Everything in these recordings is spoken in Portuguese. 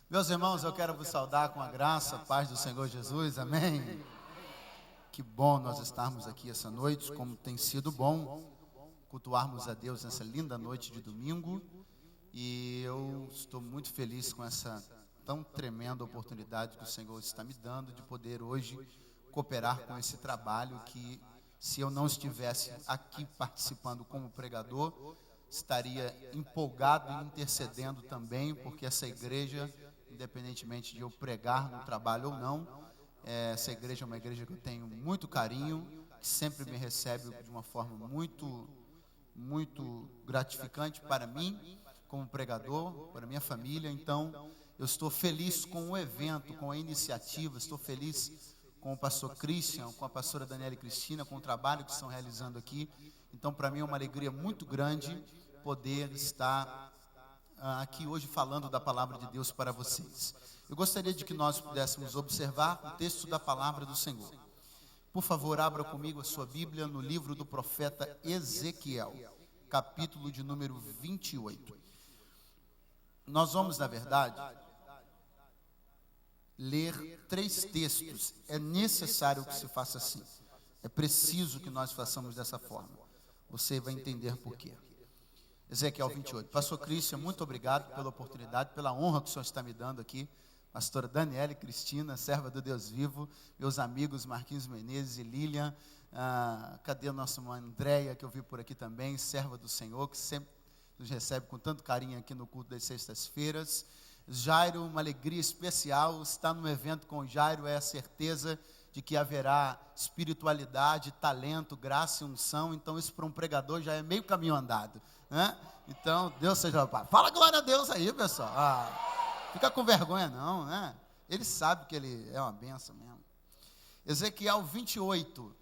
Meus irmãos, eu quero vos saudar com a graça, a paz do Senhor Jesus, amém? Que bom nós estarmos aqui essa noite, como tem sido bom cultuarmos a Deus nessa linda noite de domingo. E eu estou muito feliz com essa tão tremenda oportunidade que o Senhor está me dando de poder hoje cooperar com esse trabalho que, se eu não estivesse aqui participando como pregador, estaria empolgado e intercedendo também, porque essa igreja, independentemente de eu pregar no trabalho ou não, essa igreja é uma igreja que eu tenho muito carinho, que sempre me recebe de uma forma muito gratificante para mim, como pregador, para minha família. Então, eu estou feliz com o evento, com a iniciativa, estou feliz com o pastor Christian, com a pastora Daniela e Cristina, com o trabalho que estão realizando aqui. Então, para mim é uma alegria muito grande poder estar aqui hoje falando da palavra de Deus para vocês. Eu gostaria de que nós pudéssemos observar o texto da palavra do Senhor. Por favor, abra comigo a sua Bíblia no livro do profeta Ezequiel, capítulo de número 28. Nós vamos, na verdade, ler 3 textos. É necessário que se faça assim. É preciso que nós façamos dessa forma. Você vai entender por quê. Ezequiel 28. Pastor Christian, muito obrigado pela oportunidade, pela honra que o senhor está me dando aqui. Pastora Daniela e Cristina, serva do Deus vivo, meus amigos Marquinhos Menezes e Lilian, cadê a nossa irmã Andréia, que eu vi por aqui também, serva do Senhor, que sempre nos recebe com tanto carinho aqui no culto das sextas-feiras. Jairo, uma alegria especial, estar no evento com o Jairo é a certeza de que haverá espiritualidade, talento, graça e unção. Então isso para um pregador já é meio caminho andado, né? Então, Deus seja o Pai. Fala glória a Deus aí, pessoal. Fica com vergonha não, né? Ele sabe que ele é uma benção mesmo. Ezequiel 28.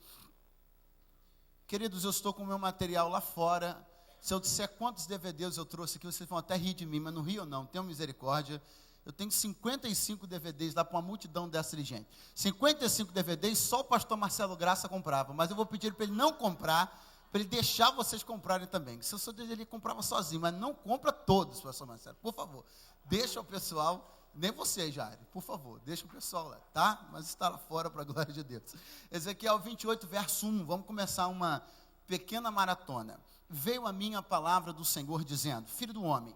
Queridos, eu estou com o meu material lá fora. Se eu disser quantos DVDs eu trouxe aqui, vocês vão até rir de mim, mas não riam não, tenham misericórdia. Eu tenho 55 DVDs lá para uma multidão dessa de gente. 55 DVDs só o pastor Marcelo Graça comprava, mas eu vou pedir para ele não comprar, para ele deixar vocês comprarem também. Se eu só desejaria, ele comprava sozinho, mas não compra todos, pastor Marcelo, por favor. Deixa o pessoal, nem você, Jair, por favor, deixa o pessoal lá, tá? Mas está lá fora para a glória de Deus. Ezequiel 28, verso 1, vamos começar uma pequena maratona. Veio a mim a palavra do Senhor dizendo: filho do homem,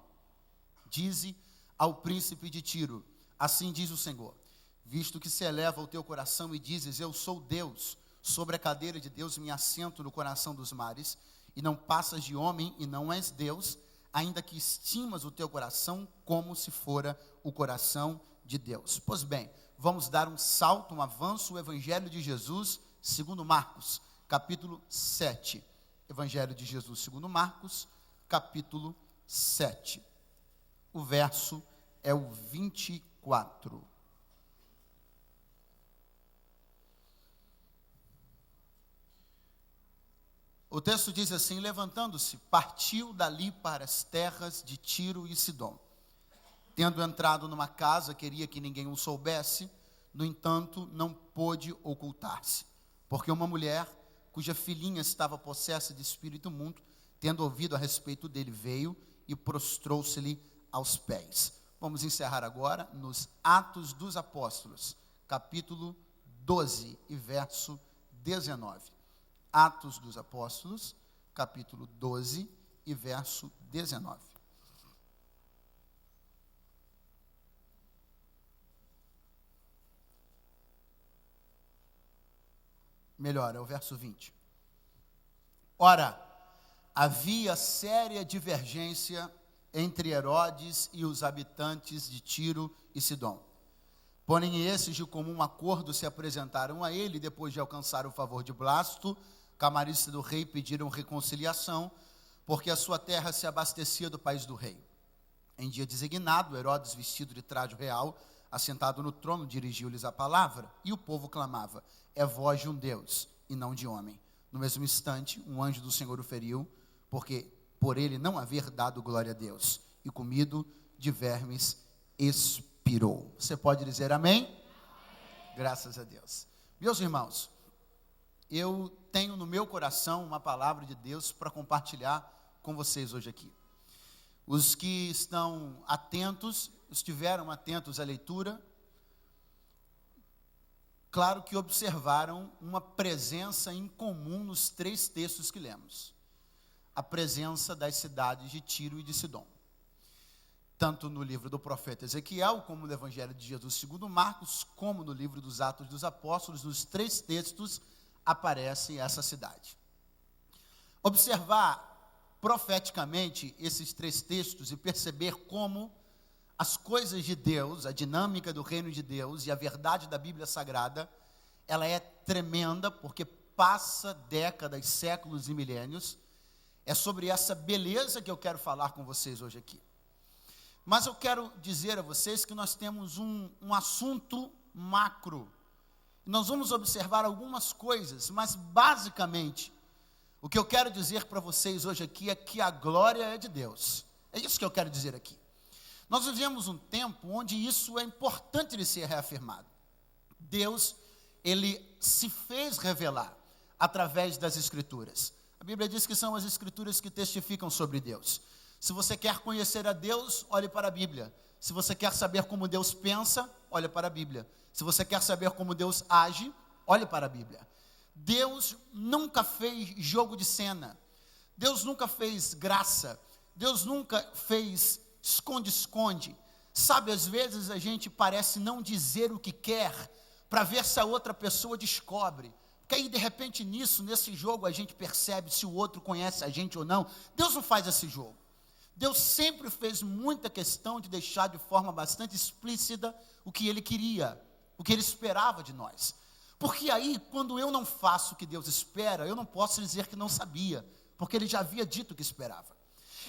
dize ao príncipe de Tiro, assim diz o Senhor, visto que se eleva o teu coração e dizes, eu sou Deus, sobre a cadeira de Deus me assento no coração dos mares, e não passas de homem e não és Deus, ainda que estimas o teu coração como se fora o coração de Deus. Pois bem, vamos dar um salto, um avanço, o Evangelho de Jesus, segundo Marcos, capítulo 7. Evangelho de Jesus, segundo Marcos, capítulo 7. O verso é o 24. O texto diz assim: levantando-se, partiu dali para as terras de Tiro e Sidom. Tendo entrado numa casa, queria que ninguém o soubesse, no entanto, não pôde ocultar-se, porque uma mulher, cuja filhinha estava possessa de espírito imundo, tendo ouvido a respeito dele, veio e prostrou-se-lhe aos pés. Vamos encerrar agora nos Atos dos Apóstolos, capítulo 12 e verso 19. Atos dos Apóstolos, capítulo 12 e verso 19. Melhor, é o verso 20. Ora, havia séria divergência entre Herodes e os habitantes de Tiro e Sidom. Porém, esses de comum acordo se apresentaram a ele, depois de alcançar o favor de Blasto, camarista do rei, pediram reconciliação, porque a sua terra se abastecia do país do rei. Em dia designado, Herodes, vestido de traje real, assentado no trono, dirigiu-lhes a palavra, e o povo clamava: é voz de um Deus, e não de homem. No mesmo instante, um anjo do Senhor o feriu, porque por ele não haver dado glória a Deus, e comido de vermes, expirou. Você pode dizer amém? Amém. Graças a Deus. Meus irmãos, eu tenho no meu coração uma palavra de Deus para compartilhar com vocês hoje aqui. Os que estão atentos, estiveram atentos à leitura, claro que observaram uma presença em comum nos 3 textos que lemos. A presença das cidades de Tiro e de Sidom. Tanto no livro do profeta Ezequiel, como no Evangelho de Jesus segundo Marcos, como no livro dos Atos dos Apóstolos, nos 3 textos aparece essa cidade. Observar profeticamente esses 3 textos e perceber como as coisas de Deus, a dinâmica do reino de Deus e a verdade da Bíblia Sagrada, ela é tremenda, porque passa décadas, séculos e milênios. É sobre essa beleza que eu quero falar com vocês hoje aqui. Mas eu quero dizer a vocês que nós temos um assunto macro. Nós vamos observar algumas coisas, mas basicamente, o que eu quero dizer para vocês hoje aqui é que a glória é de Deus. É isso que eu quero dizer aqui. Nós vivemos um tempo onde isso é importante de ser reafirmado. Deus, Ele se fez revelar através das Escrituras. A Bíblia diz que são as Escrituras que testificam sobre Deus. Se você quer conhecer a Deus, olhe para a Bíblia. Se você quer saber como Deus pensa, olhe para a Bíblia. Se você quer saber como Deus age, olhe para a Bíblia. Deus nunca fez jogo de cena. Deus nunca fez graça. Deus nunca fez esconde-esconde. Sabe, às vezes a gente parece não dizer o que quer para ver se a outra pessoa descobre. Porque aí, de repente, nesse jogo, a gente percebe se o outro conhece a gente ou não. Deus não faz esse jogo. Deus sempre fez muita questão de deixar de forma bastante explícita o que Ele queria, o que Ele esperava de nós. Porque aí, quando eu não faço o que Deus espera, eu não posso dizer que não sabia, porque Ele já havia dito que esperava.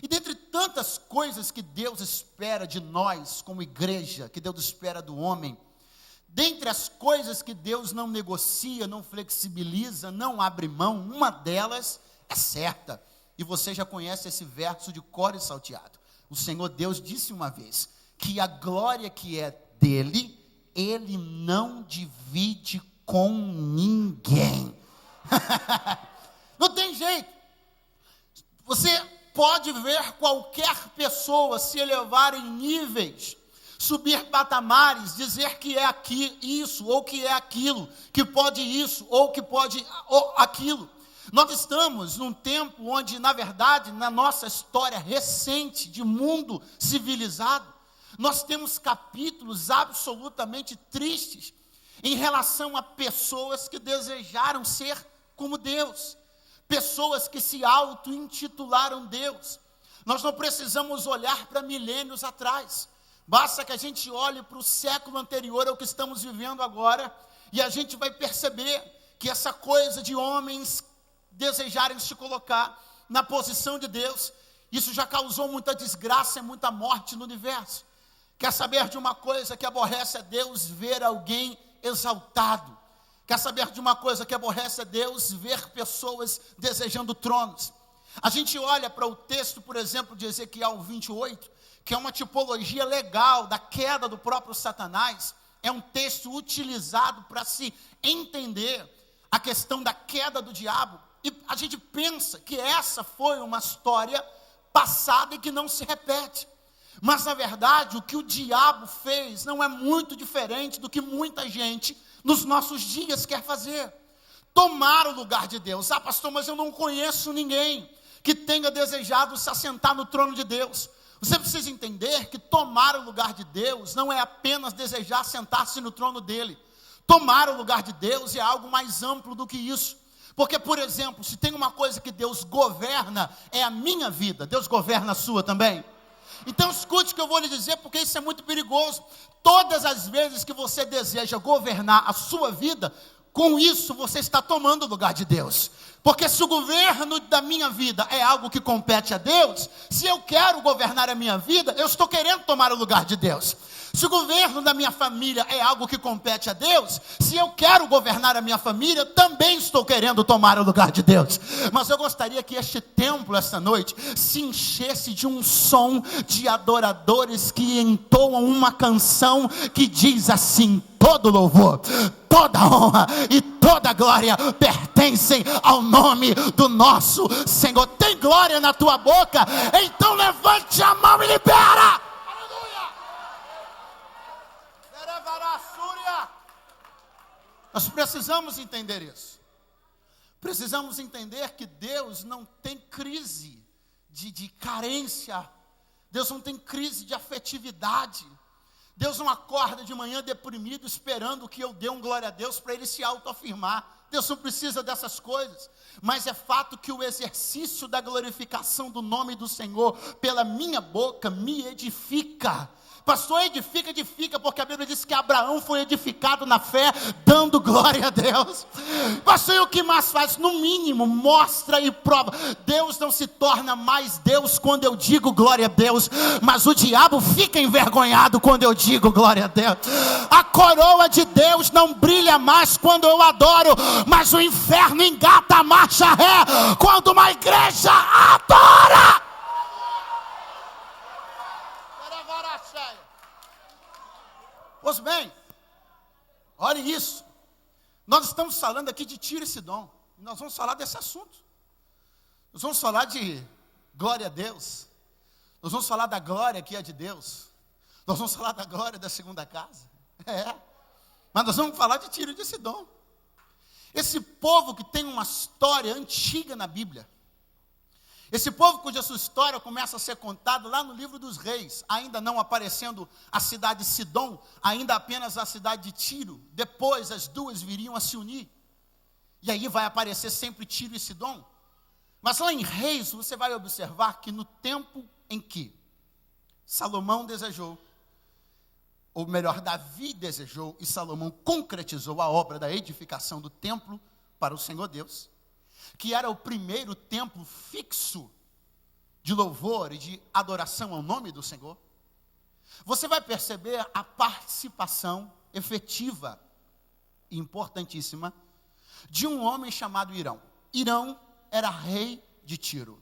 E dentre tantas coisas que Deus espera de nós, como igreja, que Deus espera do homem, dentre as coisas que Deus não negocia, não flexibiliza, não abre mão, uma delas é certa. E você já conhece esse verso de cor e salteado. O Senhor Deus disse uma vez que a glória que é dele, Ele não divide com ninguém. Não tem jeito. Você pode ver qualquer pessoa se elevar em níveis, subir patamares, dizer que é aqui isso, ou que é aquilo, que pode isso, ou que pode aquilo. Nós estamos num tempo onde, na verdade, na nossa história recente de mundo civilizado, nós temos capítulos absolutamente tristes em relação a pessoas que desejaram ser como Deus. Pessoas que se auto-intitularam Deus. Nós não precisamos olhar para milênios atrás. Basta que a gente olhe para o século anterior ao que estamos vivendo agora, e a gente vai perceber que essa coisa de homens desejarem se colocar na posição de Deus, isso já causou muita desgraça e muita morte no universo. Quer saber de uma coisa que aborrece a Deus? Ver alguém exaltado. Quer saber de uma coisa que aborrece a Deus? Ver pessoas desejando tronos. A gente olha para o texto, por exemplo, de Ezequiel 28, que é uma tipologia legal da queda do próprio Satanás. É um texto utilizado para se entender a questão da queda do diabo. E a gente pensa que essa foi uma história passada e que não se repete. Mas, na verdade, o que o diabo fez não é muito diferente do que muita gente nos nossos dias quer fazer. Tomar o lugar de Deus. Ah, pastor, mas eu não conheço ninguém que tenha desejado se assentar no trono de Deus. Você precisa entender que tomar o lugar de Deus não é apenas desejar sentar-se no trono dele. Tomar o lugar de Deus é algo mais amplo do que isso. Porque, por exemplo, se tem uma coisa que Deus governa, é a minha vida. Deus governa a sua também. Então escute o que eu vou lhe dizer, porque isso é muito perigoso. Todas as vezes que você deseja governar a sua vida, com isso você está tomando o lugar de Deus. Porque se o governo da minha vida é algo que compete a Deus, se eu quero governar a minha vida, eu estou querendo tomar o lugar de Deus. Se o governo da minha família é algo que compete a Deus, se eu quero governar a minha família, também estou querendo tomar o lugar de Deus. Mas eu gostaria que este templo, esta noite, se enchesse de um som de adoradores que entoam uma canção que diz assim: todo louvor, toda honra e toda glória pertencem ao nome do nosso Senhor. Tem glória na tua boca? Então levante a mão e libera. Nós precisamos entender isso. Precisamos entender que Deus não tem crise de carência. Deus não tem crise de afetividade. Deus não acorda de manhã deprimido esperando que eu dê um glória a Deus para ele se autoafirmar. Deus não precisa dessas coisas. Mas é fato que o exercício da glorificação do nome do Senhor pela minha boca me edifica. Pastor, edifica, porque a Bíblia diz que Abraão foi edificado na fé, dando glória a Deus. Pastor, e o que mais faz? No mínimo, mostra e prova. Deus não se torna mais Deus quando eu digo glória a Deus, mas o diabo fica envergonhado quando eu digo glória a Deus. A coroa de Deus não brilha mais quando eu adoro, mas o inferno engata a marcha ré quando uma igreja adora. Pois bem, olhe isso. Nós estamos falando aqui de Tiro e Sidom. Nós vamos falar desse assunto. Nós vamos falar de glória a Deus. Nós vamos falar da glória que é de Deus. Nós vamos falar da glória da segunda casa. Mas nós vamos falar de Tiro e de Sidom. Esse povo que tem uma história antiga na Bíblia. Esse povo cuja sua história começa a ser contada lá no livro dos reis, ainda não aparecendo a cidade de Sidom, ainda apenas a cidade de Tiro. Depois as duas viriam a se unir. E aí vai aparecer sempre Tiro e Sidom. Mas lá em Reis você vai observar que no tempo em que Salomão desejou, ou melhor, Davi desejou e Salomão concretizou a obra da edificação do templo para o Senhor Deus, que era o primeiro templo fixo de louvor e de adoração ao nome do Senhor, você vai perceber a participação efetiva e importantíssima de um homem chamado Irão. Irão era rei de Tiro.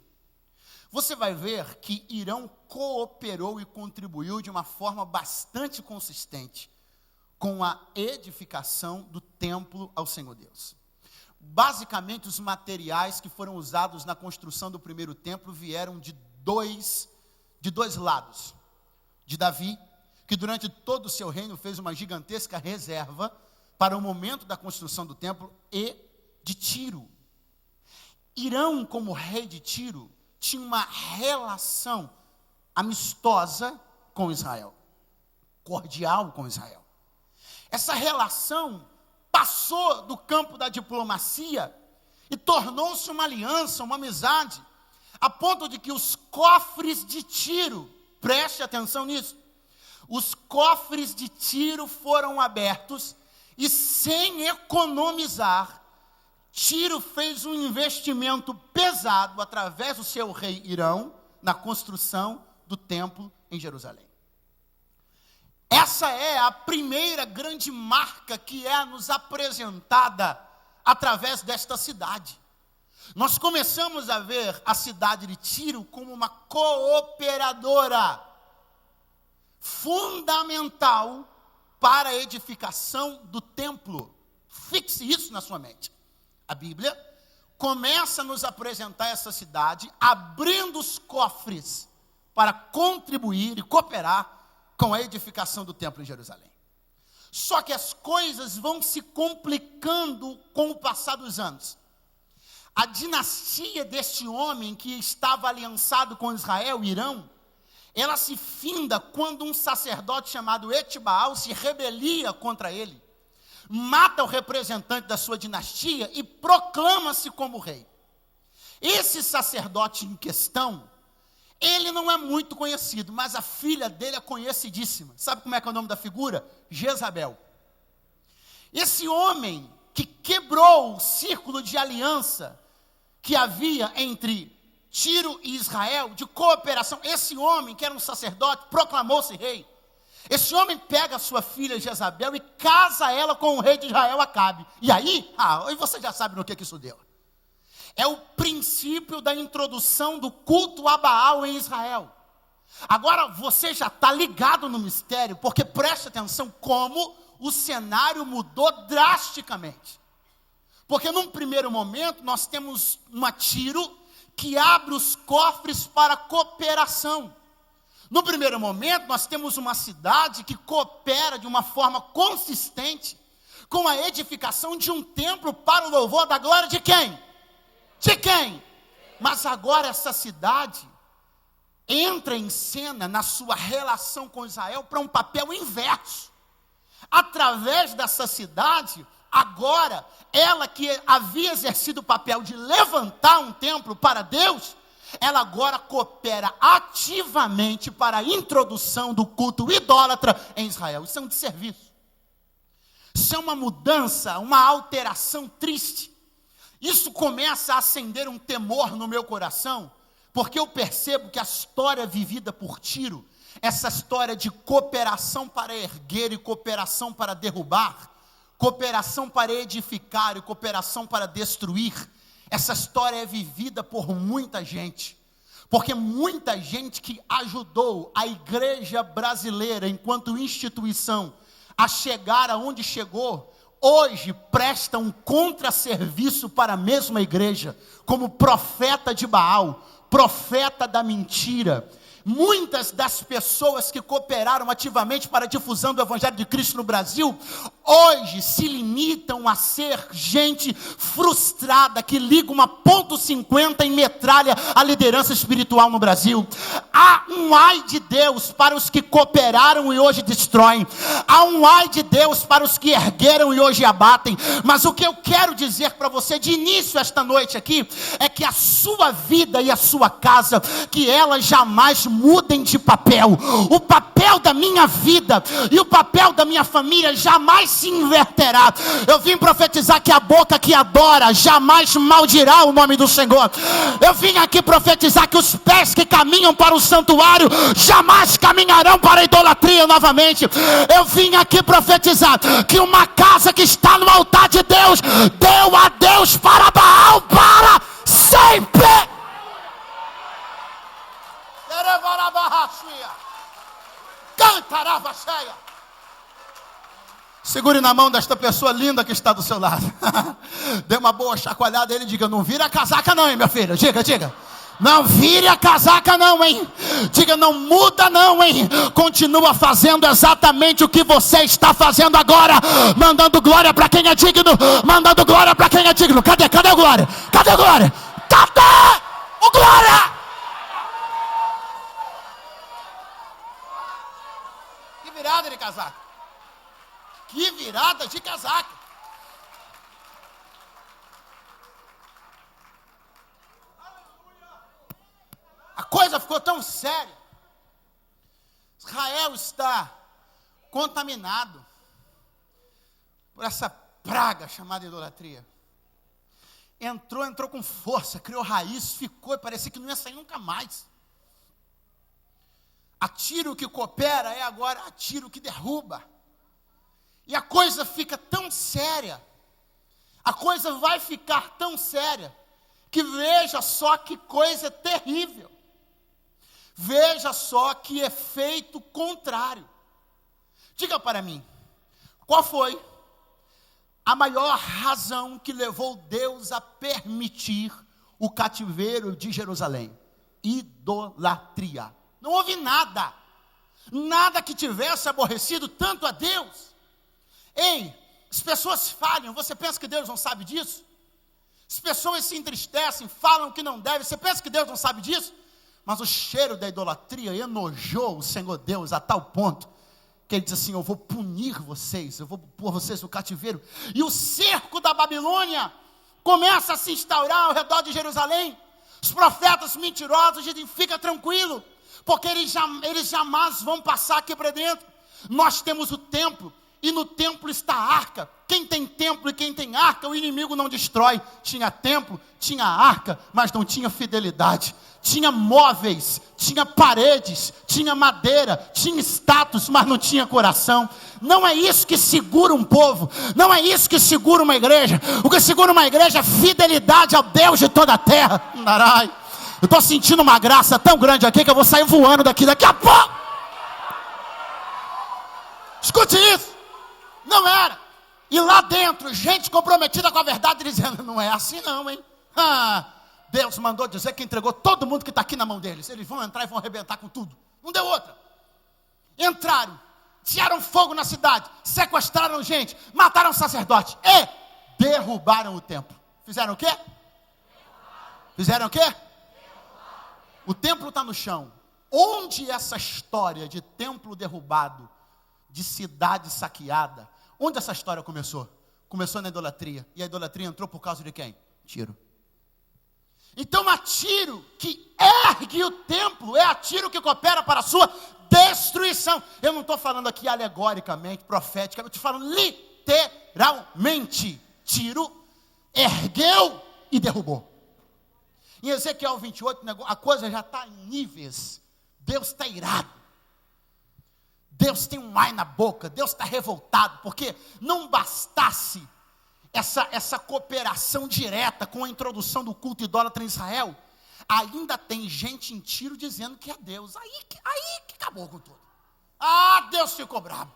Você vai ver que Irão cooperou e contribuiu de uma forma bastante consistente com a edificação do templo ao Senhor Deus. Basicamente, os materiais que foram usados na construção do primeiro templo vieram de dois lados. De Davi, que durante todo o seu reino fez uma gigantesca reserva para o momento da construção do templo, e de Tiro. Irão, como rei de Tiro, tinha uma relação amistosa com Israel, cordial com Israel. Essa relação passou do campo da diplomacia e tornou-se uma aliança, uma amizade, a ponto de que os cofres de Tiro, preste atenção nisso, os cofres de Tiro foram abertos e, sem economizar, Tiro fez um investimento pesado através do seu rei Irão na construção do templo em Jerusalém. Essa é a primeira grande marca que é nos apresentada através desta cidade. Nós começamos a ver a cidade de Tiro como uma cooperadora fundamental para a edificação do templo. Fixe isso na sua mente. A Bíblia começa a nos apresentar essa cidade abrindo os cofres para contribuir e cooperar com a edificação do templo em Jerusalém. Só que as coisas vão se complicando com o passar dos anos. A dinastia deste homem que estava aliançado com Israel, Irão, ela se finda quando um sacerdote chamado Etibaal se rebelia contra ele, mata o representante da sua dinastia e proclama-se como rei. Esse sacerdote em questão, ele não é muito conhecido, mas a filha dele é conhecidíssima. Sabe como é que é o nome da figura? Jezabel. Esse homem que quebrou o círculo de aliança que havia entre Tiro e Israel, de cooperação, esse homem que era um sacerdote, proclamou-se rei. Esse homem pega a sua filha Jezabel e casa ela com o rei de Israel, Acabe. E aí, você já sabe no que isso deu. É o princípio da introdução do culto a Baal em Israel. Agora você já está ligado no mistério, porque preste atenção como o cenário mudou drasticamente. Porque num primeiro momento nós temos uma Tiro que abre os cofres para cooperação. No primeiro momento nós temos uma cidade que coopera de uma forma consistente com a edificação de um templo para o louvor da glória de quem? De quem? Mas agora essa cidade entra em cena na sua relação com Israel para um papel inverso. Através dessa cidade, agora, ela que havia exercido o papel de levantar um templo para Deus, ela agora coopera ativamente para a introdução do culto idólatra em Israel. Isso é um desserviço. Isso é uma mudança, uma alteração triste. Isso começa a acender um temor no meu coração, porque eu percebo que a história vivida por Tiro, essa história de cooperação para erguer e cooperação para derrubar, cooperação para edificar e cooperação para destruir, essa história é vivida por muita gente, porque muita gente que ajudou a igreja brasileira enquanto instituição a chegar aonde chegou, hoje presta um contrasserviço para a mesma igreja, como profeta de Baal, profeta da mentira. Muitas das pessoas que cooperaram ativamente para a difusão do Evangelho de Cristo no Brasil, hoje se limitam a ser gente frustrada, que liga uma .50 e metralha a liderança espiritual no Brasil. Há um ai de Deus para os que cooperaram e hoje destroem. Há um ai de Deus para os que ergueram e hoje abatem. Mas o que eu quero dizer para você de início esta noite aqui, é que a sua vida e a sua casa, que elas jamais mudem de papel. O papel da minha vida e o papel da minha família jamais se inverterá. Eu vim profetizar que a boca que adora jamais maldirá o nome do Senhor. Eu vim aqui profetizar que os pés que caminham para o santuário jamais caminharão para a idolatria novamente. Eu vim aqui profetizar que uma casa que está no altar de Deus deu a Deus para Baal para sempre. Segure na mão desta pessoa linda que está do seu lado. Dê uma boa chacoalhada a ele e diga: não vira a casaca não, hein, minha filha. Diga. Não vire a casaca não, hein. Diga: não muda não, hein. Continua fazendo exatamente o que você está fazendo agora. Mandando glória para quem é digno. Mandando glória para quem é digno. Cadê a glória? Cadê a glória? Cadê o glória? Que virada de casaca. Que virada de casaca. A coisa ficou tão séria. Israel está contaminado por essa praga chamada idolatria. Entrou com força, criou raiz, ficou e parecia que não ia sair nunca mais. A Tiro que coopera é agora a Tiro que derruba. E a coisa fica tão séria, a coisa vai ficar tão séria, que veja só que coisa terrível. Veja só que efeito contrário. Diga para mim, qual foi a maior razão que levou Deus a permitir o cativeiro de Jerusalém? Idolatria. Não houve nada que tivesse aborrecido tanto a Deus. Ei, as pessoas falham, você pensa que Deus não sabe disso? As pessoas se entristecem, falam que não devem, você pensa que Deus não sabe disso? Mas o cheiro da idolatria enojou o Senhor Deus a tal ponto, que ele diz assim: eu vou punir vocês, eu vou pôr vocês no cativeiro. E o cerco da Babilônia começa a se instaurar ao redor de Jerusalém. Os profetas mentirosos dizem: fica tranquilo, porque eles jamais vão passar aqui para dentro. Nós temos o templo, e no templo está a arca. Quem tem templo e quem tem arca, o inimigo não destrói. Tinha templo, tinha arca, mas não tinha fidelidade. Tinha móveis, tinha paredes, tinha madeira, tinha status, mas não tinha coração. Não é isso que segura um povo, não é isso que segura uma igreja. O que segura uma igreja é fidelidade ao Deus de toda a terra. Narai. Eu estou sentindo uma graça tão grande aqui que eu vou sair voando daqui a pouco. Escute isso. Não era. E lá dentro, gente comprometida com a verdade, dizendo, não é assim não, hein? Deus mandou dizer que entregou todo mundo que está aqui na mão deles. Eles vão entrar e vão arrebentar com tudo. Não deu outra. Entraram, tiraram fogo na cidade, sequestraram gente, mataram sacerdotes e derrubaram o templo. Fizeram o quê? Fizeram o quê? O templo está no chão. Onde essa história de templo derrubado, de cidade saqueada, onde essa história começou? Começou na idolatria. E a idolatria entrou por causa de quem? Tiro. Então a Tiro que ergue o templo, é a Tiro que coopera para a sua destruição. Eu não estou falando aqui alegoricamente, profeticamente, estou falando literalmente. Tiro ergueu e derrubou. Em Ezequiel 28, a coisa já está em níveis. Deus está irado. Deus tem um ai na boca. Deus está revoltado. Porque não bastasse essa cooperação direta com a introdução do culto idólatra em Israel, ainda tem gente em Tiro dizendo que é Deus. Aí que acabou com tudo. Deus ficou bravo.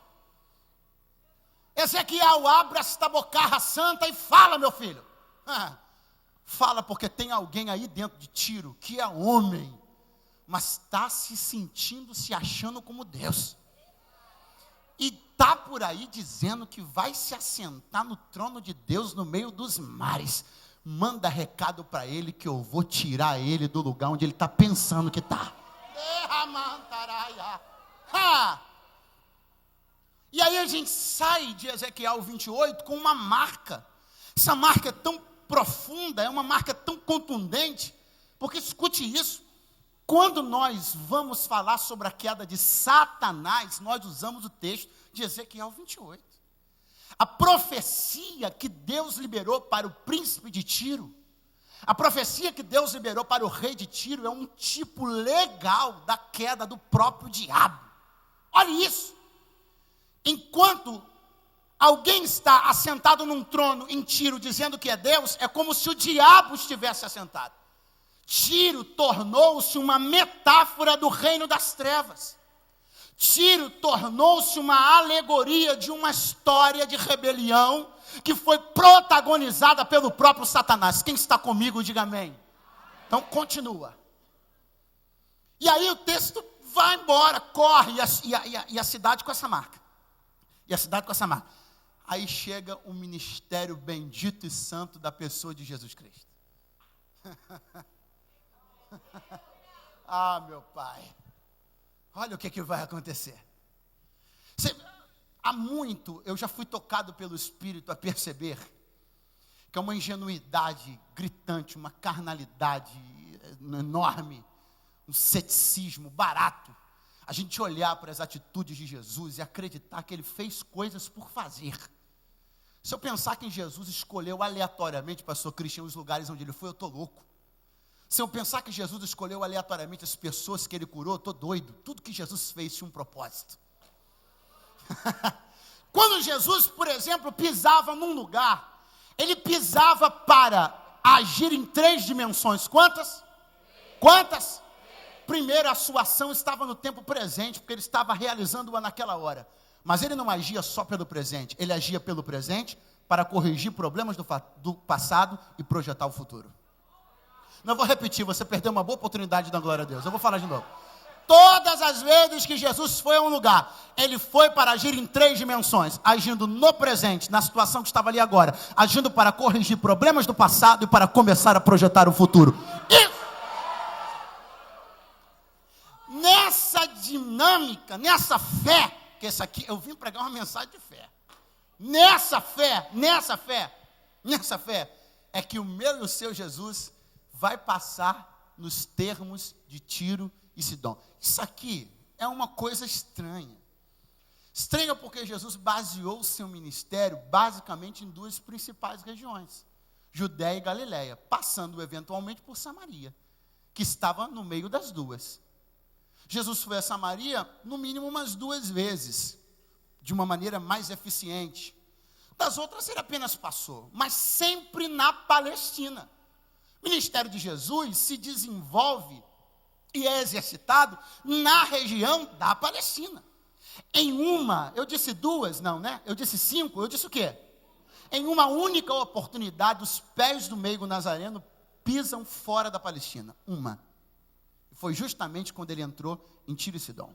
Ezequiel, abre esta bocarra santa e fala, meu filho. Fala, porque tem alguém aí dentro de Tiro que é homem, mas está se sentindo, se achando como Deus. E está por aí dizendo que vai se assentar no trono de Deus no meio dos mares. Manda recado para ele que eu vou tirar ele do lugar onde ele está pensando que está. E aí a gente sai de Ezequiel 28 com uma marca. Essa marca é tão profunda, é uma marca tão contundente, porque escute isso, quando nós vamos falar sobre a queda de Satanás, nós usamos o texto de Ezequiel 28. A profecia que Deus liberou para o príncipe de Tiro, a profecia que Deus liberou para o rei de Tiro é um tipo legal da queda do próprio diabo. Olha isso. Enquanto alguém está assentado num trono em Tiro dizendo que é Deus, é como se o diabo estivesse assentado. Tiro tornou-se uma metáfora do reino das trevas. Tiro tornou-se uma alegoria de uma história de rebelião que foi protagonizada pelo próprio Satanás. Quem está comigo, diga amém. Então continua. E aí o texto vai embora, corre, e a cidade com essa marca. E a cidade com essa marca. Aí chega o ministério bendito e santo da pessoa de Jesus Cristo. Meu Pai. Olha o que vai acontecer. Há muito eu já fui tocado pelo Espírito a perceber que é uma ingenuidade gritante, uma carnalidade enorme, um ceticismo barato. A gente olhar para as atitudes de Jesus e acreditar que ele fez coisas por fazer. Se eu pensar que Jesus escolheu aleatoriamente, pastor Cristian, os lugares onde ele foi, eu estou louco. Se eu pensar que Jesus escolheu aleatoriamente as pessoas que ele curou, eu estou doido. Tudo que Jesus fez tinha um propósito. Quando Jesus, por exemplo, pisava num lugar, ele pisava para agir em 3 dimensões. Quantas? Quantas? Primeiro, a sua ação estava no tempo presente, porque ele estava realizando-a naquela hora. Mas ele não agia só pelo presente, ele agia pelo presente para corrigir problemas do passado e projetar o futuro. Não vou repetir, você perdeu uma boa oportunidade de dar glória a Deus. Eu vou falar de novo. Todas as vezes que Jesus foi a um lugar, ele foi para agir em 3 dimensões, agindo no presente, na situação que estava ali agora, agindo para corrigir problemas do passado e para começar a projetar o futuro. Isso! Nessa dinâmica, nessa fé, que essa aqui, eu vim pregar uma mensagem de fé. Nessa fé, é que o meu e o seu Jesus vai passar nos termos de Tiro e Sidom. Isso aqui é uma coisa estranha. Estranha porque Jesus baseou o seu ministério basicamente em 2 principais regiões, Judéia e Galiléia, passando eventualmente por Samaria, que estava no meio das duas. Jesus foi a Samaria no mínimo umas 2 vezes, de uma maneira mais eficiente. Das outras ele apenas passou, mas sempre na Palestina. O ministério de Jesus se desenvolve e é exercitado na região da Palestina. Em uma, eu disse 2, não, né? Eu disse 5, eu disse o quê? Em uma única oportunidade, os pés do meigo nazareno pisam fora da Palestina. Uma. Foi justamente quando ele entrou em Tiro e Sidom.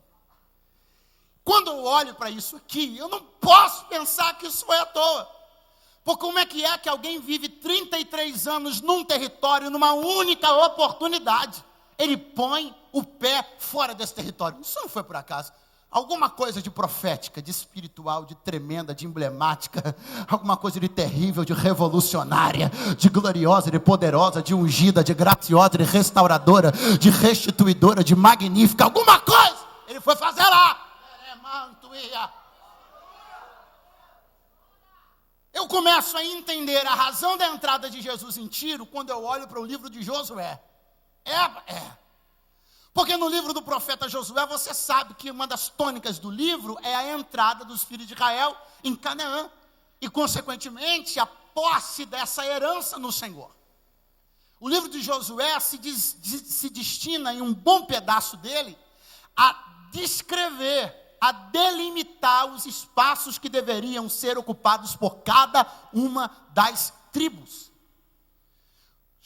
Quando eu olho para isso aqui, eu não posso pensar que isso foi à toa. Porque como é que alguém vive 33 anos num território, numa única oportunidade? Ele põe o pé fora desse território. Isso não foi por acaso. Alguma coisa de profética, de espiritual, de tremenda, de emblemática, alguma coisa de terrível, de revolucionária, de gloriosa, de poderosa, de ungida, de graciosa, de restauradora, de restituidora, de magnífica, alguma coisa ele foi fazer lá. Eu começo a entender a razão da entrada de Jesus em Tiro quando eu olho para o livro de Josué. Porque no livro do profeta Josué, você sabe que uma das tônicas do livro é a entrada dos filhos de Israel em Canaã. E, consequentemente, a posse dessa herança no Senhor. O livro de Josué se destina, em um bom pedaço dele, a descrever, a delimitar os espaços que deveriam ser ocupados por cada uma das tribos.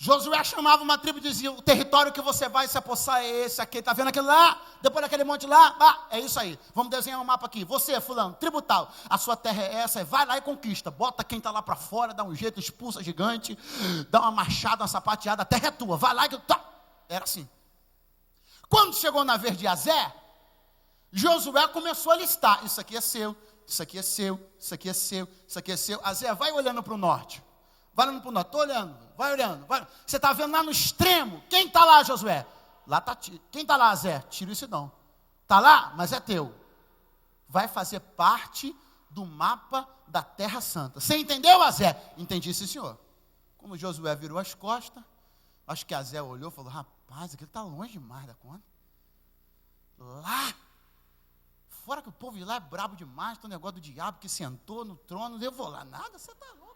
Josué chamava uma tribo e dizia: o território que você vai se apossar é esse aqui, está vendo aquele lá? Depois daquele monte lá, é isso aí, vamos desenhar um mapa aqui, você fulano, tribo tal, a sua terra é essa, vai lá e conquista, bota quem está lá para fora, dá um jeito, expulsa gigante, dá uma machada, uma sapateada, a terra é tua, vai lá e era assim. Quando chegou na vez de Azé, Josué começou a listar: isso aqui é seu, isso aqui é seu, isso aqui é seu, isso aqui é seu. Azé, vai olhando para o norte. Vai olhando para o norte, estou olhando, vai olhando. Você está vendo lá no extremo, quem está lá, Josué? Lá está Tiro. Quem está lá, Zé? Tiro e Sidom. Está lá, mas é teu. Vai fazer parte do mapa da Terra Santa. Você entendeu, Azé? Entendi, sim, senhor. Quando Josué virou as costas, acho que Azé olhou e falou: rapaz, aquilo está longe demais da conta. Lá, fora que o povo de lá é brabo demais, tem um negócio do diabo que sentou no trono, eu vou lá, nada, você está louco.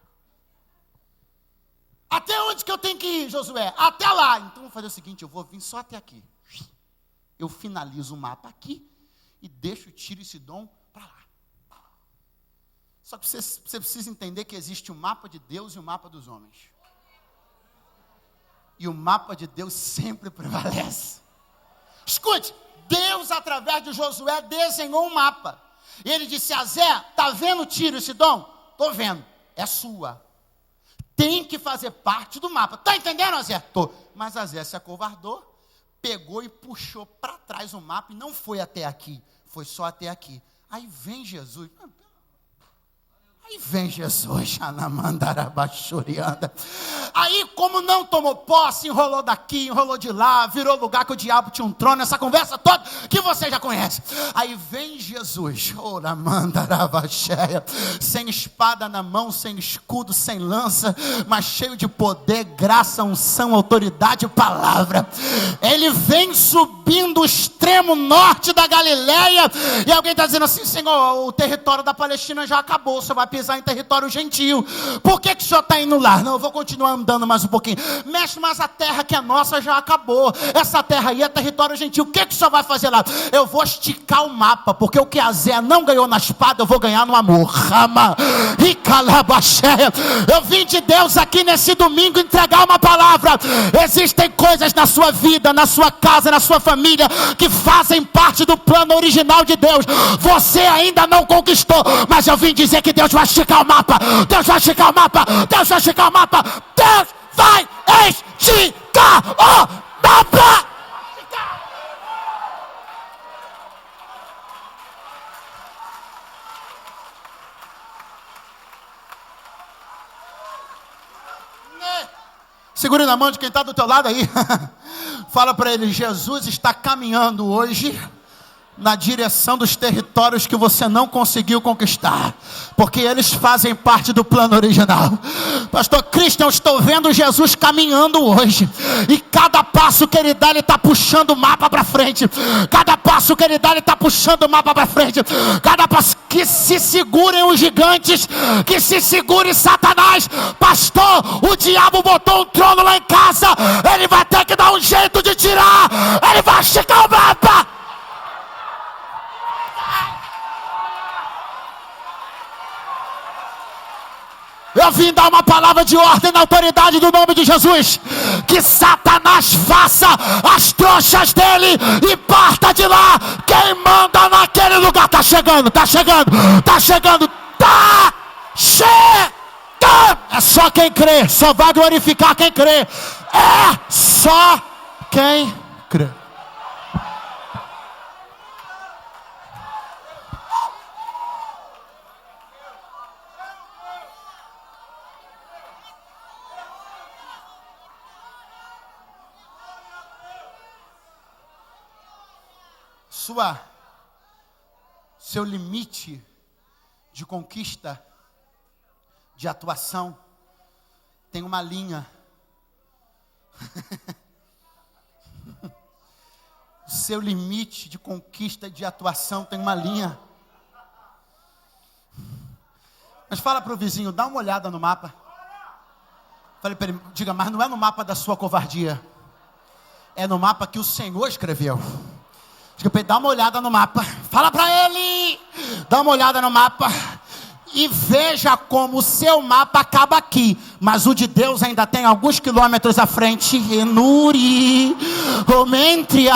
Até onde que eu tenho que ir, Josué? Até lá. Então, vou fazer o seguinte, eu vou vir só até aqui. Eu finalizo o mapa aqui e deixo Tiro e Sidom para lá. Só que você precisa entender que existe o mapa de Deus e o mapa dos homens. E o mapa de Deus sempre prevalece. Escute, Deus, através de Josué, desenhou um mapa. E ele disse: Azé, está vendo Tiro e Sidom? Estou vendo, é sua. Tem que fazer parte do mapa. Está entendendo, Azé? Tô. Mas Azé se acovardou, pegou e puxou para trás o mapa e não foi até aqui. Foi só até aqui. Aí vem Jesus. Aí, como não tomou posse, enrolou daqui, enrolou de lá, virou lugar que o diabo tinha um trono, essa conversa toda que você já conhece. Aí vem Jesus, sem espada na mão, sem escudo, sem lança, mas cheio de poder, graça, unção, autoridade e palavra. Ele vem subindo o extremo norte da Galileia, e alguém está dizendo assim: Senhor, o território da Palestina já acabou, você vai pisar em território gentil. Por que o senhor está indo lá? Não, eu vou continuar andando mais um pouquinho. Mestre, mas a terra que é nossa já acabou. Essa terra aí é território gentil. O que o senhor vai fazer lá? Eu vou esticar o mapa, porque o que Azé não ganhou na espada, eu vou ganhar no amor. Eu vim de Deus aqui nesse domingo entregar uma palavra. Existem coisas na sua vida, na sua casa, na sua família, que fazem parte do plano original de Deus. Você ainda não conquistou, mas eu vim dizer que Deus vai esticar o mapa. Deus vai esticar o mapa. Deus vai esticar o mapa. Deus vai esticar o mapa. Segure na mão de quem está do teu lado aí. Fala para ele: Jesus está caminhando hoje na direção dos territórios que você não conseguiu conquistar, porque eles fazem parte do plano original. Pastor Cristian, eu estou vendo Jesus caminhando hoje, e cada passo que ele dá, ele está puxando o mapa para frente. Cada passo que ele dá, ele está puxando o mapa para frente. Cada passo, que se segurem os gigantes, que se segure Satanás. Pastor, o diabo botou um trono lá em casa, ele vai ter que dar um jeito de tirar. Ele vai esticar o mapa. Eu vim dar uma palavra de ordem na autoridade do nome de Jesus. Que Satanás faça as trouxas dele e parta de lá. Quem manda naquele lugar tá chegando, tá chegando, tá chegando, tá chegando. É só quem crê, só vai glorificar quem crê. É só quem crê. Seu limite de conquista, de atuação, tem uma linha. Seu limite de conquista, de atuação, tem uma linha. Mas fala para o vizinho, dá uma olhada no mapa. Falei para ele, diga, mas não é no mapa da sua covardia. É no mapa que o Senhor escreveu. Diga para ele, dá uma olhada no mapa. Fala para ele, dá uma olhada no mapa. E veja como o seu mapa acaba aqui, mas o de Deus ainda tem alguns quilômetros à frente. Renuri, omentria,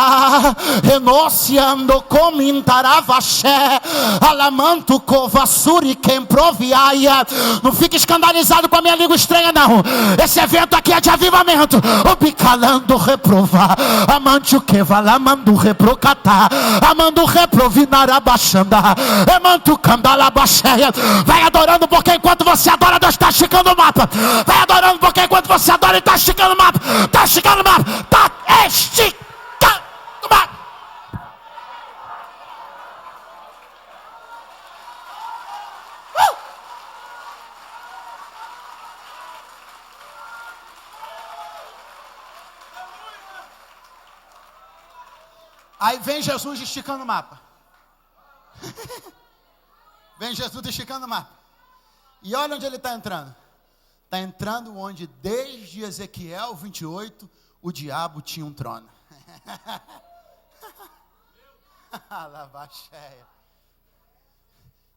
renociando comentaravaxé, alamanto covassuri quemproviaia. Não fique escandalizado com a minha língua estranha, não. Esse evento aqui é de avivamento. O bicalando reprovar, amante o que valamando reprocatar, amando reprovinarabaxanda, emanto candalabaxéia. Vai adorando, porque enquanto você adora, Deus está esticando o mapa. Vai adorando, porque enquanto você adora, Ele está esticando o mapa. Está esticando o mapa. Está esticando o mapa. Aí vem Jesus esticando o mapa. Vem Jesus esticando o mapa. E olha onde ele está entrando. Está entrando onde desde Ezequiel 28 o diabo tinha um trono.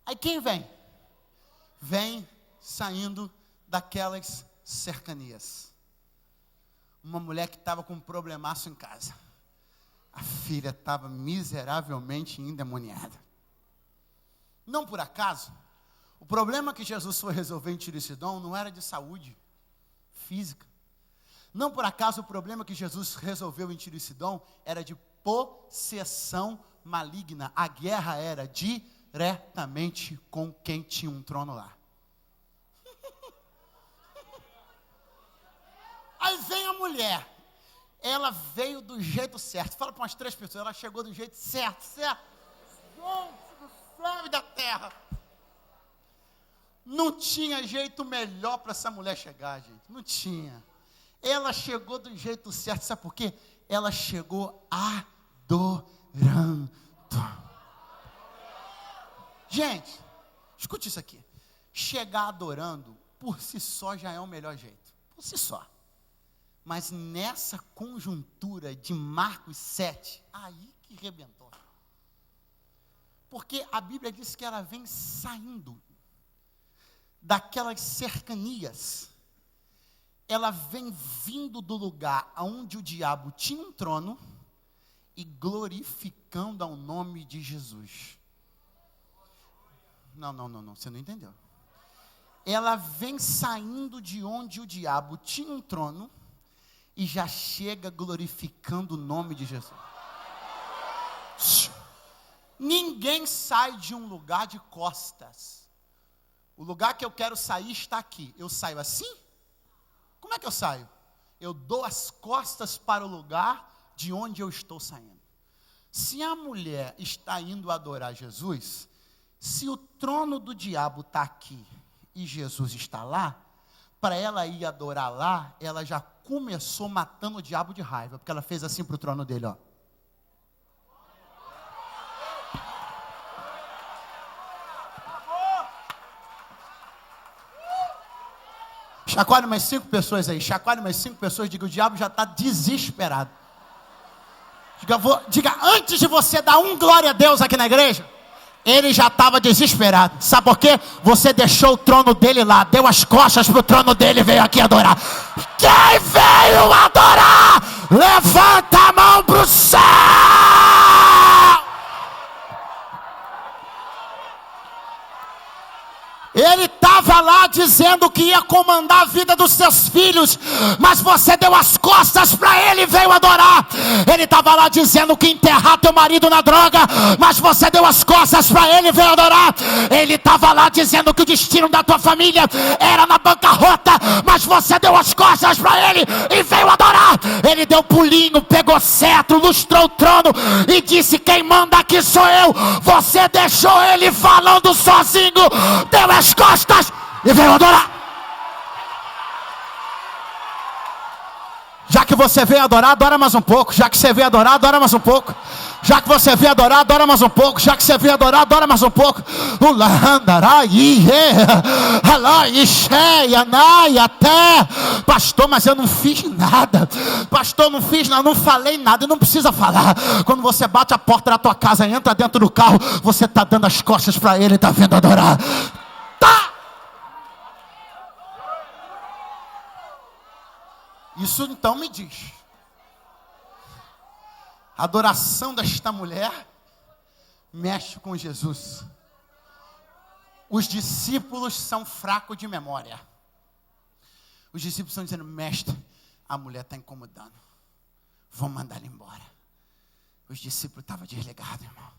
Aí quem vem? Vem saindo daquelas cercanias. Uma mulher que estava com um problemaço em casa. A filha estava miseravelmente endemoniada. Não por acaso, o problema que Jesus foi resolver em Tiro e Sidom não era de saúde física. Não por acaso o problema que Jesus resolveu em Tiro e Sidom era de possessão maligna. A guerra era diretamente com quem tinha um trono lá. Aí vem a mulher. Ela veio do jeito certo. Fala para umas 3 pessoas, ela chegou do jeito certo. Nome da terra. Não tinha jeito melhor para essa mulher chegar, gente. Não tinha. Ela chegou do jeito certo. Sabe por quê? Ela chegou adorando. Gente, escute isso aqui. Chegar adorando, por si só, já é o melhor jeito. Por si só. Mas nessa conjuntura de Marcos 7, aí que rebentou. Porque a Bíblia diz que ela vem saindo daquelas cercanias. Ela vem vindo do lugar onde o diabo tinha um trono e glorificando ao nome de Jesus. Não, você não entendeu. Ela vem saindo de onde o diabo tinha um trono e já chega glorificando o nome de Jesus. Ninguém sai de um lugar de costas. O lugar que eu quero sair está aqui. Eu saio assim? Como é que eu saio? Eu dou as costas para o lugar de onde eu estou saindo. Se a mulher está indo adorar Jesus, se o trono do diabo está aqui e Jesus está lá, para ela ir adorar lá, ela já começou matando o diabo de raiva, porque ela fez assim para o trono dele, ó. Chacoalhe umas 5 pessoas aí. Chacoalhe umas 5 pessoas. Diga, o diabo já está desesperado. Diga, antes de você dar um glória a Deus aqui na igreja, Ele já estava desesperado. Sabe por quê? Você deixou o trono dele lá, deu as costas para o trono dele e veio aqui adorar. Quem veio adorar? Levanta a mão para o céu. Ele estava lá dizendo que ia comandar a vida dos seus filhos, mas você deu as costas para ele e veio adorar. Ele estava lá dizendo que ia enterrar teu marido na droga, mas você deu as costas para ele e veio adorar. Ele estava lá dizendo que o destino da tua família era na bancarrota, mas você deu as costas para ele e veio adorar. Ele deu pulinho, pegou cetro, lustrou o trono e disse: quem manda aqui sou eu. Você deixou ele falando sozinho, deu as costas e veio adorar. Já que você veio adorar, adora mais um pouco. Já que você veio adorar, adora mais um pouco. Já que você veio adorar, adora mais um pouco. Já que você veio adorar, adora mais um pouco. Pastor, mas eu não fiz nada. Pastor, não fiz nada, não falei nada. Não precisa falar. Quando você bate a porta da tua casa, entra dentro do carro, você está dando as costas para ele e está vindo adorar. Tá! Isso então me diz. A adoração desta mulher mexe com Jesus. Os discípulos são fracos de memória. Os discípulos estão dizendo: mestre, a mulher está incomodando, vamos mandar ela embora. Os discípulos estavam desligados, irmão.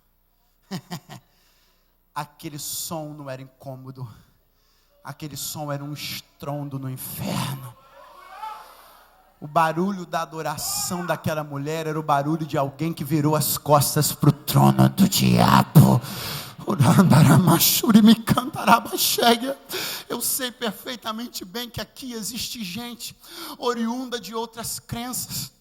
Aquele som não era incômodo. Aquele som era um estrondo no inferno. O barulho da adoração daquela mulher era o barulho de alguém que virou as costas para o trono do diabo. Eu sei perfeitamente bem que aqui existe gente oriunda de outras crenças.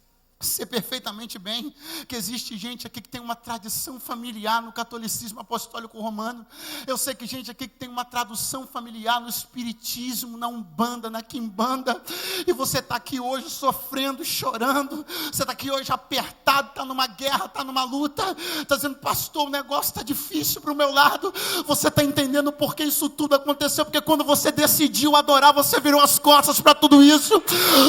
Sei perfeitamente bem que existe gente aqui que tem uma tradição familiar no catolicismo apostólico romano. Eu sei que gente aqui que tem uma tradução familiar no espiritismo, na umbanda, na quimbanda. E você está aqui hoje sofrendo, chorando. Você está aqui hoje apertado, está numa guerra, está numa luta. Está dizendo: pastor, o negócio está difícil para o meu lado. Você está entendendo por que isso tudo aconteceu? Porque quando você decidiu adorar, você virou as costas para tudo isso.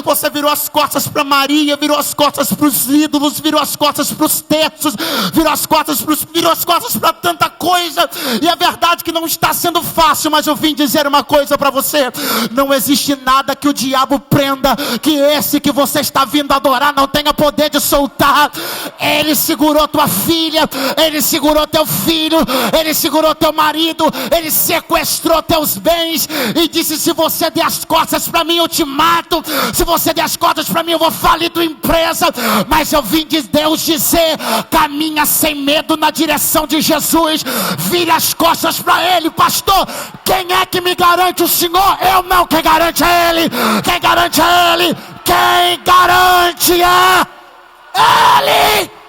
Você virou as costas para Maria, virou as costas para os ídolos, virou as costas para os textos, virou as costas para tanta coisa. E é verdade que não está sendo fácil, mas eu vim dizer uma coisa para você: não existe nada que o diabo prenda, que esse que você está vindo adorar não tenha poder de soltar. Ele segurou tua filha, ele segurou teu filho, ele segurou teu marido, ele sequestrou teus bens e disse: se você der as costas para mim, eu te mato. Se você der as costas para mim, eu vou falir tua empresa. Mas eu vim de Deus dizer: caminha sem medo na direção de Jesus, vire as costas para ele. Pastor, quem é que me garante? O Senhor? Eu não. Quem garante é ele. Quem garante é ele. Quem garante é ele.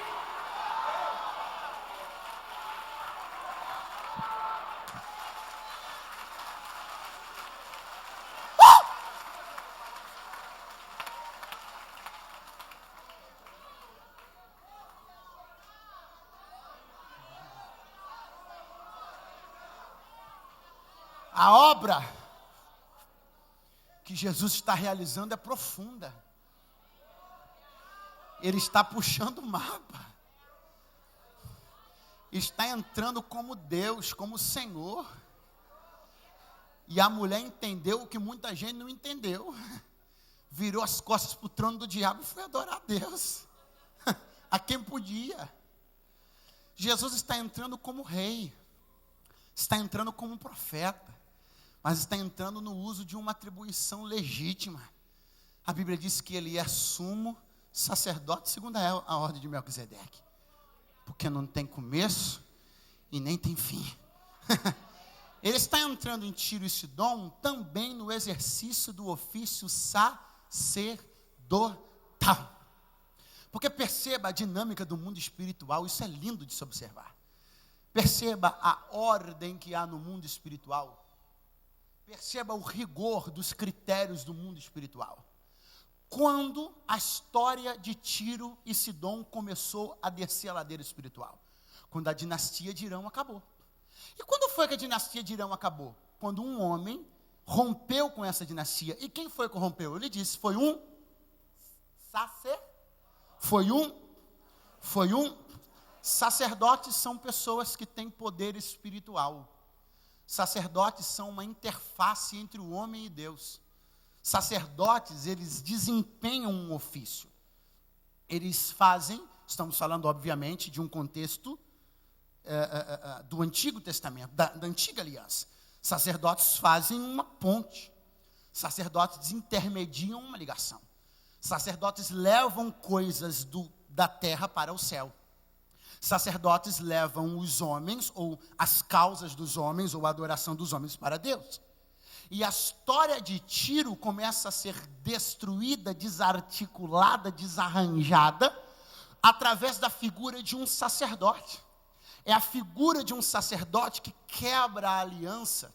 A obra que Jesus está realizando é profunda. Ele está puxando o mapa. Está entrando como Deus, como Senhor. E a mulher entendeu o que muita gente não entendeu. Virou as costas para o trono do diabo e foi adorar a Deus. A quem podia. Jesus está entrando como rei. Está entrando como profeta. Mas está entrando no uso de uma atribuição legítima. A Bíblia diz que ele é sumo sacerdote segundo a ordem de Melquisedeque. Porque não tem começo e nem tem fim. Ele está entrando em Tiro e Sidom também no exercício do ofício sacerdotal. Porque perceba a dinâmica do mundo espiritual, isso é lindo de se observar. Perceba a ordem que há no mundo espiritual. Perceba o rigor dos critérios do mundo espiritual. Quando a história de Tiro e Sidom começou a descer a ladeira espiritual? Quando a dinastia de Irão acabou. E quando foi que a dinastia de Irão acabou? Quando um homem rompeu com essa dinastia. E quem foi que rompeu? Ele disse, foi um sacerdotes são pessoas que têm poder espiritual. Sacerdotes são uma interface entre o homem e Deus. Sacerdotes, eles desempenham um ofício. Eles fazem, estamos falando obviamente de um contexto do Antigo Testamento, da Antiga Aliança. Sacerdotes fazem uma ponte. Sacerdotes intermediam uma ligação. Sacerdotes levam coisas da terra para o céu. Sacerdotes levam os homens, ou as causas dos homens, ou a adoração dos homens para Deus. E a história de Tiro começa a ser destruída, desarticulada, desarranjada, através da figura de um sacerdote. É a figura de um sacerdote que quebra a aliança,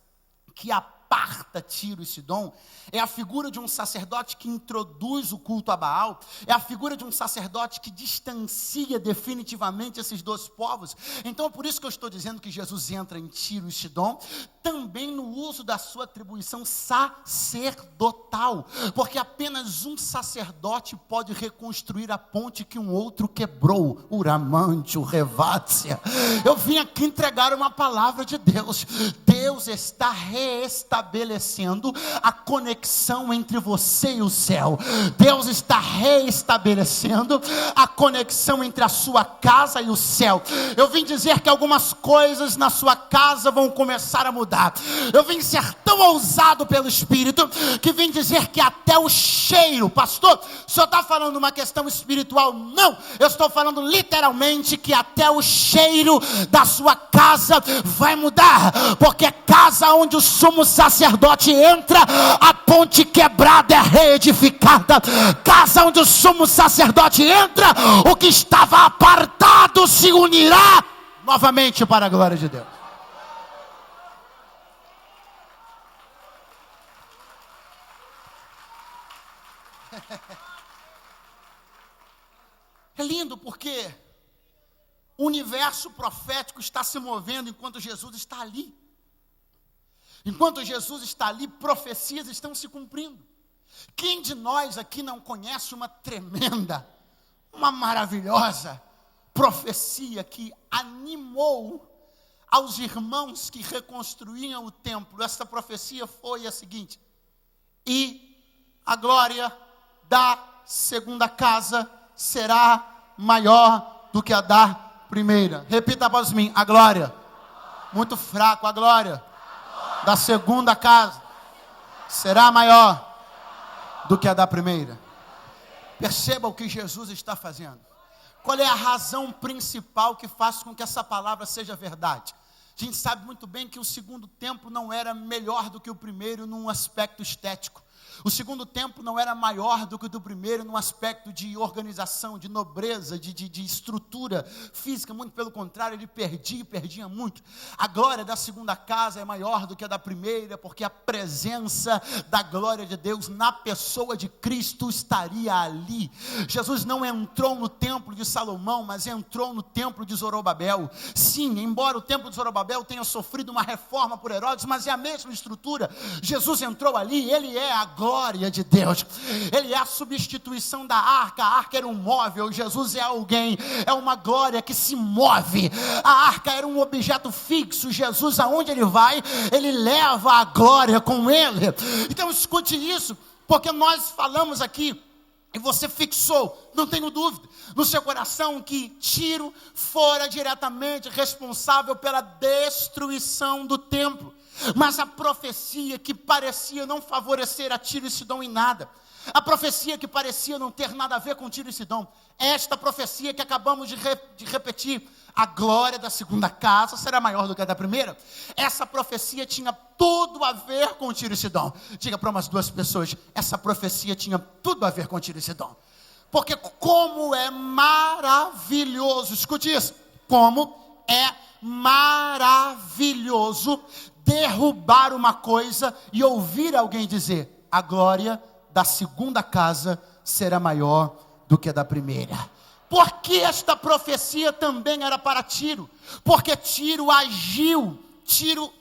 que aparta Tiro e Sidom. É a figura de um sacerdote que introduz o culto a Baal. É a figura de um sacerdote que distancia definitivamente esses dois povos. Então é por isso que eu estou dizendo que Jesus entra em Tiro e Sidom, também no uso da sua atribuição sacerdotal, porque apenas um sacerdote pode reconstruir a ponte que um outro quebrou. Uramante, revácia. Eu vim aqui entregar uma palavra de Deus. Deus está reestabelecendo a conexão entre você e o céu. Deus está reestabelecendo a conexão entre a sua casa e o céu. Eu vim dizer que algumas coisas na sua casa vão começar a mudar. Eu vim ser tão ousado pelo Espírito, que vim dizer que até o cheiro, pastor, o senhor está falando uma questão espiritual? Não, eu estou falando literalmente que até o cheiro da sua casa vai mudar, porque casa onde o sumo sacerdote entra, a ponte quebrada é reedificada. Casa onde o sumo sacerdote entra, o que estava apartado se unirá novamente para a glória de Deus. É lindo porque o universo profético está se movendo enquanto Jesus está ali. Enquanto Jesus está ali, profecias estão se cumprindo. Quem de nós aqui não conhece uma tremenda, uma maravilhosa profecia que animou aos irmãos que reconstruíam o templo? Essa profecia foi a seguinte: e a glória da segunda casa será maior do que a da primeira. Repita após mim: a glória. Muito fraco. A glória da segunda casa será maior do que a da primeira. Perceba o que Jesus está fazendo. Qual é a razão principal que faz com que essa palavra seja verdade? A gente sabe muito bem que o segundo templo não era melhor do que o primeiro num aspecto estético. O segundo templo não era maior do que o do primeiro num aspecto de organização, de nobreza, de estrutura física. Muito pelo contrário, ele perdia muito. A glória da segunda casa é maior do que a da primeira, porque a presença da glória de Deus na pessoa de Cristo estaria ali. Jesus não entrou no templo de Salomão, mas entrou no templo de Zorobabel. Sim, embora o templo de Zorobabel tenha sofrido uma reforma por Herodes, mas é a mesma estrutura. Jesus entrou ali, ele é a glória de Deus. Ele é a substituição da arca. A arca era um móvel, Jesus é alguém, é uma glória que se move. A arca era um objeto fixo. Jesus, aonde ele vai, ele leva a glória com ele. Então escute isso, porque nós falamos aqui, e você fixou, não tenho dúvida, no seu coração que Tiro fora diretamente responsável pela destruição do templo. Mas a profecia que parecia não favorecer a Tiro e Sidom em nada, a profecia que parecia não ter nada a ver com Tiro e Sidom, esta profecia que acabamos de repetir, a glória da segunda casa será maior do que a da primeira, essa profecia tinha tudo a ver com Tiro e Sidom. Diga para umas duas pessoas: essa profecia tinha tudo a ver com Tiro e Sidom. Porque como é maravilhoso, escute isso, como é maravilhoso derrubar uma coisa e ouvir alguém dizer: a glória da segunda casa será maior do que a da primeira. Porque esta profecia também era para Tiro? Porque Tiro agiu, Tiro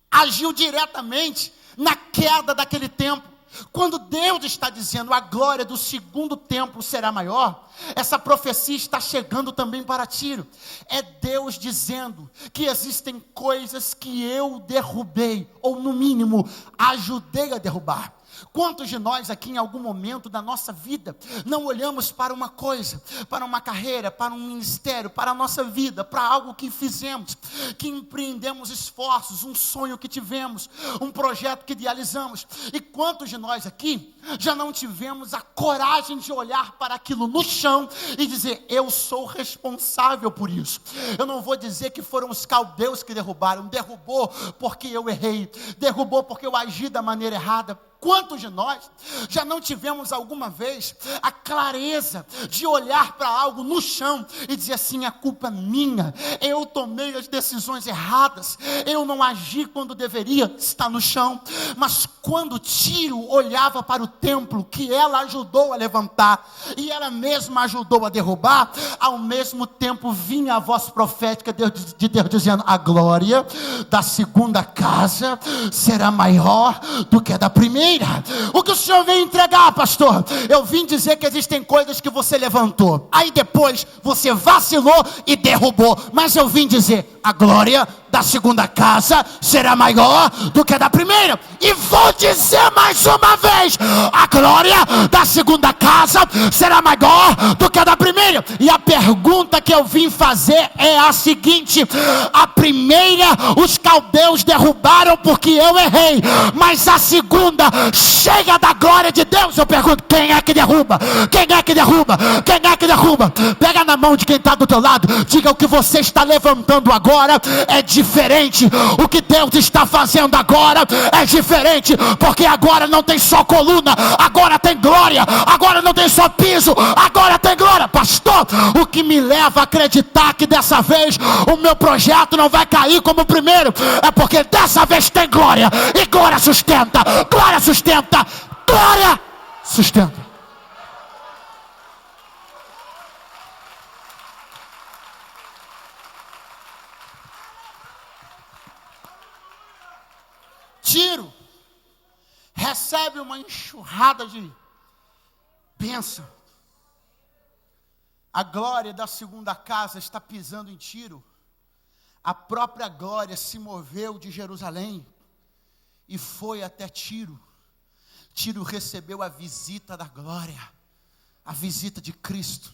agiu diretamente na queda daquele templo. Quando Deus está dizendo a glória do segundo templo será maior, essa profecia está chegando também para Tiro. É Deus dizendo que existem coisas que eu derrubei, ou no mínimo, ajudei a derrubar. Quantos de nós aqui em algum momento da nossa vida não olhamos para uma coisa, para uma carreira, para um ministério, para a nossa vida, para algo que fizemos, que empreendemos esforços, um sonho que tivemos, um projeto que idealizamos, e quantos de nós aqui já não tivemos a coragem de olhar para aquilo no chão e dizer, eu sou responsável por isso. Eu não vou dizer que foram os caldeus que derrubaram, derrubou porque eu errei, derrubou porque eu agi da maneira errada. Quantos de nós já não tivemos alguma vez a clareza de olhar para algo no chão e dizer assim, a culpa é minha, eu tomei as decisões erradas, eu não agi quando deveria estar no chão. Mas quando Tiro olhava para o templo que ela ajudou a levantar e ela mesma ajudou a derrubar, ao mesmo tempo vinha a voz profética de Deus dizendo, a glória da segunda casa será maior do que a da primeira. O que o senhor veio entregar, pastor? Eu vim dizer que existem coisas que você levantou, aí depois você vacilou e derrubou, mas eu vim dizer, a glória da segunda casa será maior do que a da primeira. E vou dizer mais uma vez, a glória da segunda casa será maior do que a da primeira. E a pergunta que eu vim fazer é a seguinte, a primeira os caldeus derrubaram porque eu errei, mas a segunda chega da glória de Deus. Eu pergunto, quem é que derruba? Quem é que derruba? Quem é que derruba? Pega na mão de quem está do teu lado, diga, o que você está levantando agora é diferente. O que Deus está fazendo agora é diferente, porque agora não tem só coluna, agora tem glória. Agora não tem só piso, agora tem glória. Pastor, o que me leva a acreditar que dessa vez o meu projeto não vai cair como o primeiro, é porque dessa vez tem glória, e glória sustenta, glória sustenta, glória sustenta. Tiro recebe uma enxurrada de bênção. A glória da segunda casa está pisando em Tiro. A própria glória se moveu de Jerusalém e foi até Tiro. Tiro recebeu a visita da glória, a visita de Cristo.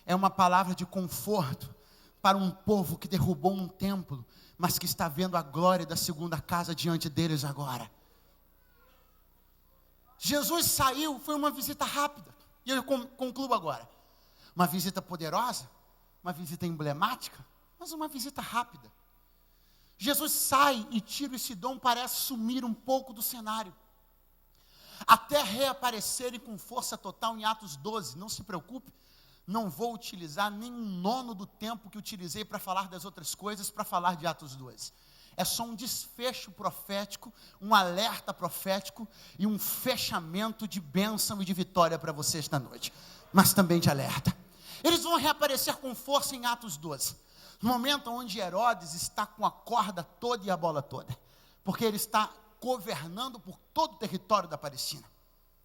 É uma palavra de conforto para um povo que derrubou um templo, mas que está vendo a glória da segunda casa diante deles agora. Jesus saiu, foi uma visita rápida, e eu concluo agora. Uma visita poderosa, uma visita emblemática, mas uma visita rápida. Jesus sai e Tiro e Sidom parecem sumir um pouco do cenário, até reaparecerem com força total em Atos 12. Não se preocupe, não vou utilizar nem um nono do tempo que utilizei para falar das outras coisas, para falar de Atos 12. É só um desfecho profético, um alerta profético e um fechamento de bênção e de vitória para você esta noite, mas também de alerta. Eles vão reaparecer com força em Atos 12, no momento onde Herodes está com a corda toda e a bola toda, porque ele está governando por todo o território da Palestina.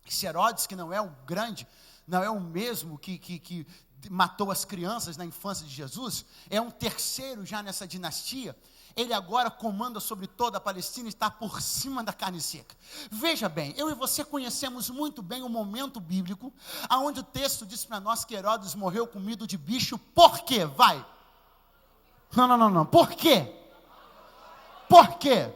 Esse Herodes, que não é o grande, não é o mesmo que matou as crianças na infância de Jesus, é um terceiro já nessa dinastia. Ele agora comanda sobre toda a Palestina e está por cima da carne seca. Veja bem, eu e você conhecemos muito bem o momento bíblico, onde o texto diz para nós que Herodes morreu comido de bicho. Por quê? Vai. Não. Por quê? Por quê?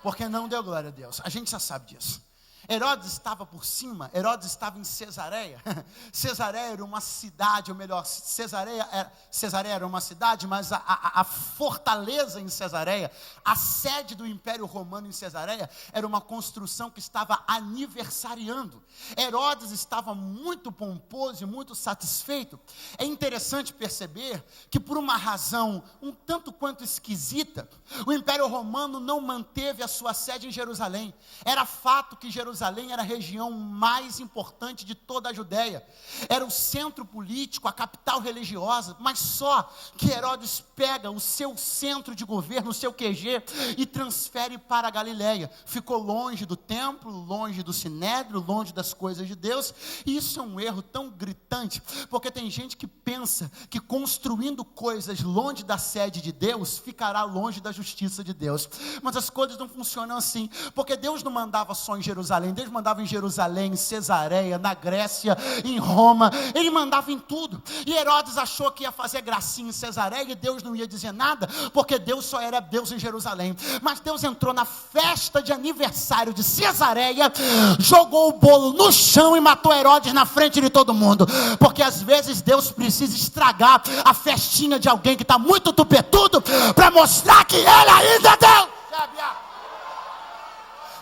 Porque não deu glória a Deus. A gente já sabe disso. Herodes estava por cima, Herodes estava em Cesareia. Cesareia era uma cidade, ou melhor, Cesareia era uma cidade, mas a fortaleza em Cesareia, a sede do Império Romano em Cesareia, era uma construção que estava aniversariando. Herodes estava muito pomposo e muito satisfeito. É interessante perceber que, por uma razão um tanto quanto esquisita, o Império Romano não manteve a sua sede em Jerusalém. Era fato que Jerusalém Jerusalém era a região mais importante de toda a Judéia. Era o centro político, a capital religiosa. Mas só que Herodes pega o seu centro de governo, o seu QG, e transfere para a Galileia. Ficou longe do templo, longe do sinédrio, longe das coisas de Deus. E isso é um erro tão gritante, porque tem gente que pensa que construindo coisas longe da sede de Deus, ficará longe da justiça de Deus. Mas as coisas não funcionam assim, porque Deus não mandava só em Jerusalém, Deus mandava em Jerusalém, em Cesareia, na Grécia, em Roma, Ele mandava em tudo. E Herodes achou que ia fazer gracinha em Cesareia e Deus não ia dizer nada, porque Deus só era Deus em Jerusalém. Mas Deus entrou na festa de aniversário de Cesareia, jogou o bolo no chão e matou Herodes na frente de todo mundo, porque às vezes Deus precisa estragar a festinha de alguém que está muito tupetudo, para mostrar que Ele ainda é Deus.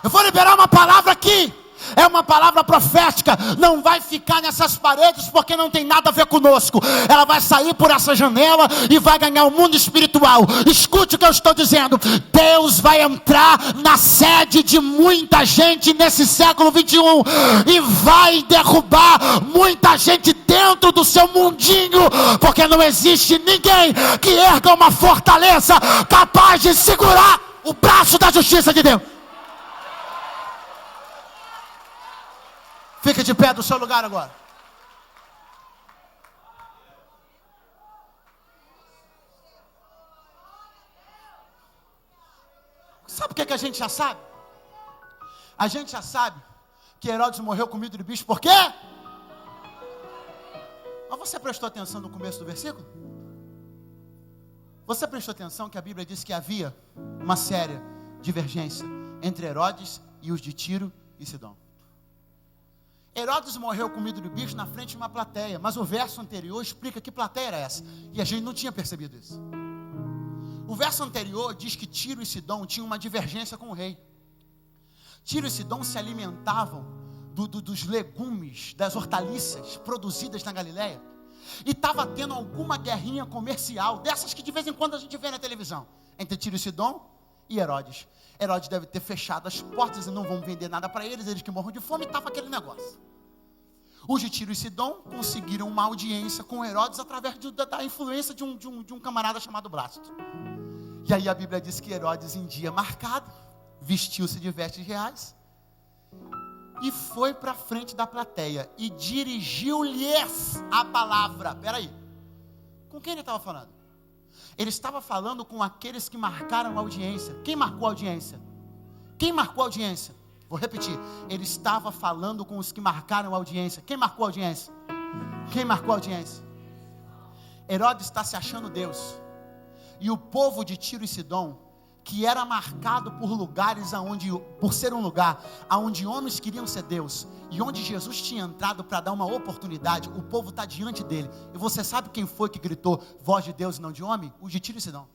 Eu vou liberar uma palavra aqui, é uma palavra profética, não vai ficar nessas paredes porque não tem nada a ver conosco, ela vai sair por essa janela e vai ganhar o mundo espiritual. Escute o que eu estou dizendo, Deus vai entrar na sede de muita gente nesse século 21 e vai derrubar muita gente dentro do seu mundinho, porque não existe ninguém que erga uma fortaleza capaz de segurar o braço da justiça de Deus. Fique de pé do seu lugar agora. Sabe o que a gente já sabe? A gente já sabe que Herodes morreu comido de bicho, por quê? Mas você prestou atenção no começo do versículo? Você prestou atenção que a Bíblia diz que havia uma séria divergência entre Herodes e os de Tiro e Sidom. Herodes morreu comido de bicho na frente de uma plateia, mas o verso anterior explica que plateia era essa, e a gente não tinha percebido isso. O verso anterior diz que Tiro e Sidom tinham uma divergência com o rei. Tiro e Sidom se alimentavam dos legumes, das hortaliças produzidas na Galileia, e estava tendo alguma guerrinha comercial, dessas que de vez em quando a gente vê na televisão, entre Tiro e Sidom e Herodes. Herodes deve ter fechado as portas e não vão vender nada para eles, eles que morram de fome, estava aquele negócio. Os de Tiro e Sidom conseguiram uma audiência com Herodes através da influência de um camarada chamado Blasto. E aí a Bíblia diz que Herodes, em dia marcado, vestiu-se de vestes reais e foi para frente da plateia e dirigiu-lhes a palavra. Peraí, com quem ele estava falando? Ele estava falando com aqueles que marcaram a audiência. Quem marcou a audiência? Quem marcou a audiência? Vou repetir. Ele estava falando com os que marcaram a audiência. Quem marcou a audiência? Quem marcou a audiência? Herodes está se achando Deus. E o povo de Tiro e Sidom, que era marcado por lugares por ser um lugar onde homens queriam ser Deus, e onde Jesus tinha entrado para dar uma oportunidade, o povo está diante dele. E você sabe quem foi que gritou, voz de Deus e não de homem? Os de Tiro e Sidom.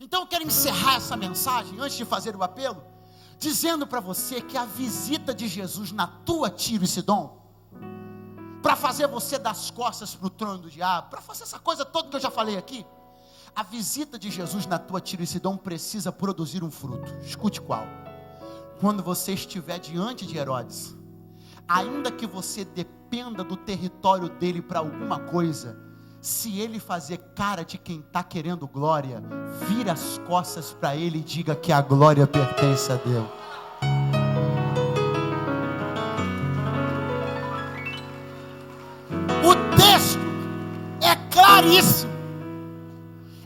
Então eu quero encerrar essa mensagem, antes de fazer o apelo, dizendo para você que a visita de Jesus na tua Tiro e Sidom, para fazer você dar as costas para o trono do diabo, para fazer essa coisa toda que eu já falei aqui, a visita de Jesus na tua Tiro e Sidom precisa produzir um fruto. Escute qual? Quando você estiver diante de Herodes, ainda que você dependa do território dele para alguma coisa, se ele fazer cara de quem está querendo glória, vira as costas para ele e diga que a glória pertence a Deus. O texto é claríssimo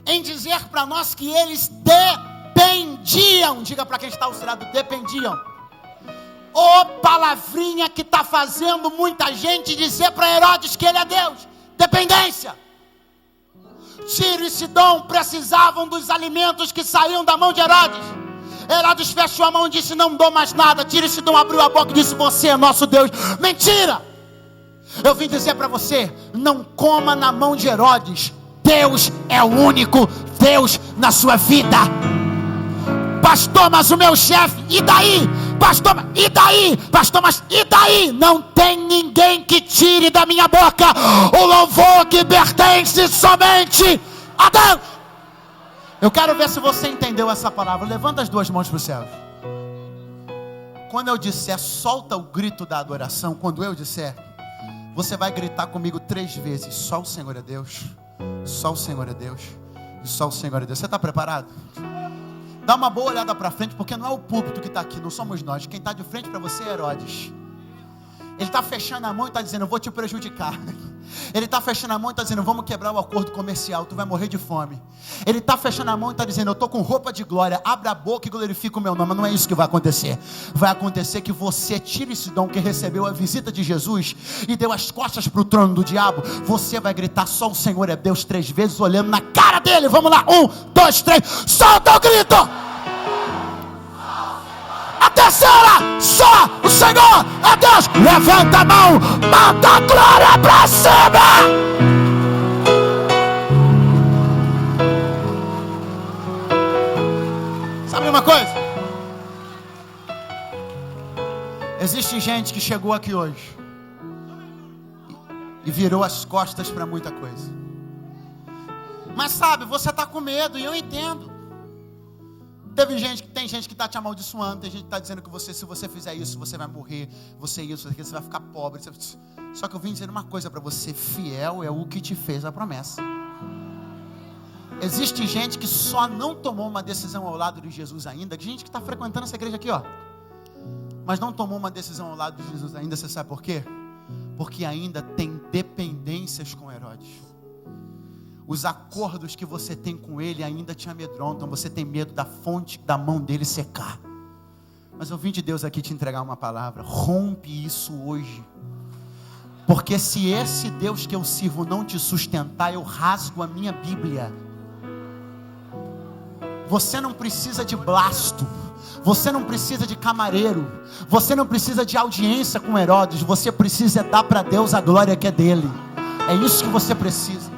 em dizer para nós que eles dependiam. Diga para quem está ao seu lado, dependiam. Ô palavrinha que está fazendo muita gente dizer para Herodes que ele é Deus. Dependência. Tiro e Sidom precisavam dos alimentos que saíam da mão de Herodes. Herodes fechou a mão e disse, não dou mais nada. Tiro e Sidom abriu a boca e disse, você é nosso Deus. Mentira. Eu vim dizer para você, não coma na mão de Herodes. Deus é o único Deus na sua vida. Pastor, mas o meu chefe, e daí? Pastor, e daí? Pastor, mas e daí? Não tem ninguém que tire da minha boca o louvor que pertence somente a Deus. Eu quero ver se você entendeu essa palavra. Levanta as duas mãos para o céu. Quando eu disser, solta o grito da adoração. Quando eu disser, você vai gritar comigo 3 vezes. Só o Senhor é Deus. Só o Senhor é Deus. E só o Senhor é Deus. Você está preparado? Dá uma boa olhada para frente, porque não é o púlpito que está aqui, não somos nós. Quem está de frente para você é Herodes. Ele está fechando a mão e está dizendo, eu vou te prejudicar. Ele está fechando a mão e está dizendo, vamos quebrar o acordo comercial, tu vai morrer de fome. Ele está fechando a mão e está dizendo, eu estou com roupa de glória, abre a boca e glorifica o meu nome. Mas não é isso que vai acontecer. Vai acontecer que você tire esse dom que recebeu a visita de Jesus e deu as costas para o trono do diabo. Você vai gritar, só o Senhor é Deus 3 vezes, olhando na cara dele. Vamos lá, 1, 2, 3, solta o grito! A terceira, só o Senhor é Deus. Levanta a mão, manda a glória para cima. Sabe uma coisa? Existe gente que chegou aqui hoje e virou as costas para muita coisa. Mas sabe, você está com medo e eu entendo. Tem gente que está te amaldiçoando, tem gente que está dizendo que se você fizer isso, você vai morrer, você vai ficar pobre. Só que eu vim dizer uma coisa para você, fiel é o que te fez a promessa. Existe gente que só não tomou uma decisão ao lado de Jesus ainda, gente que está frequentando essa igreja aqui, ó, mas não tomou uma decisão ao lado de Jesus ainda. Você sabe por quê? Porque ainda tem dependências com Herodes. Os acordos que você tem com ele ainda te amedrontam. Você tem medo da fonte da mão dele secar. Mas eu vim de Deus aqui te entregar uma palavra. Rompe isso hoje. Porque se esse Deus que eu sirvo não te sustentar, eu rasgo a minha Bíblia. Você não precisa de blasto. Você não precisa de camareiro. Você não precisa de audiência com Herodes. Você precisa dar para Deus a glória que é dele. É isso que você precisa.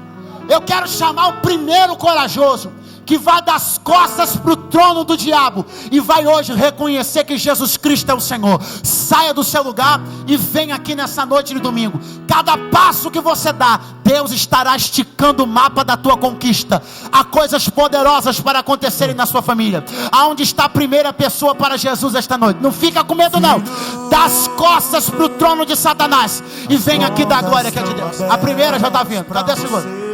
Eu quero chamar o primeiro corajoso que vai das costas para o trono do diabo e vai hoje reconhecer que Jesus Cristo é o Senhor. Saia do seu lugar e venha aqui nessa noite de domingo. Cada passo que você dá, Deus estará esticando o mapa da tua conquista. Há coisas poderosas para acontecerem na sua família. Aonde está a primeira pessoa para Jesus esta noite? Não fica com medo não. Das costas para o trono de Satanás e vem aqui da glória que é de Deus. A primeira já está vindo. Cadê a segunda?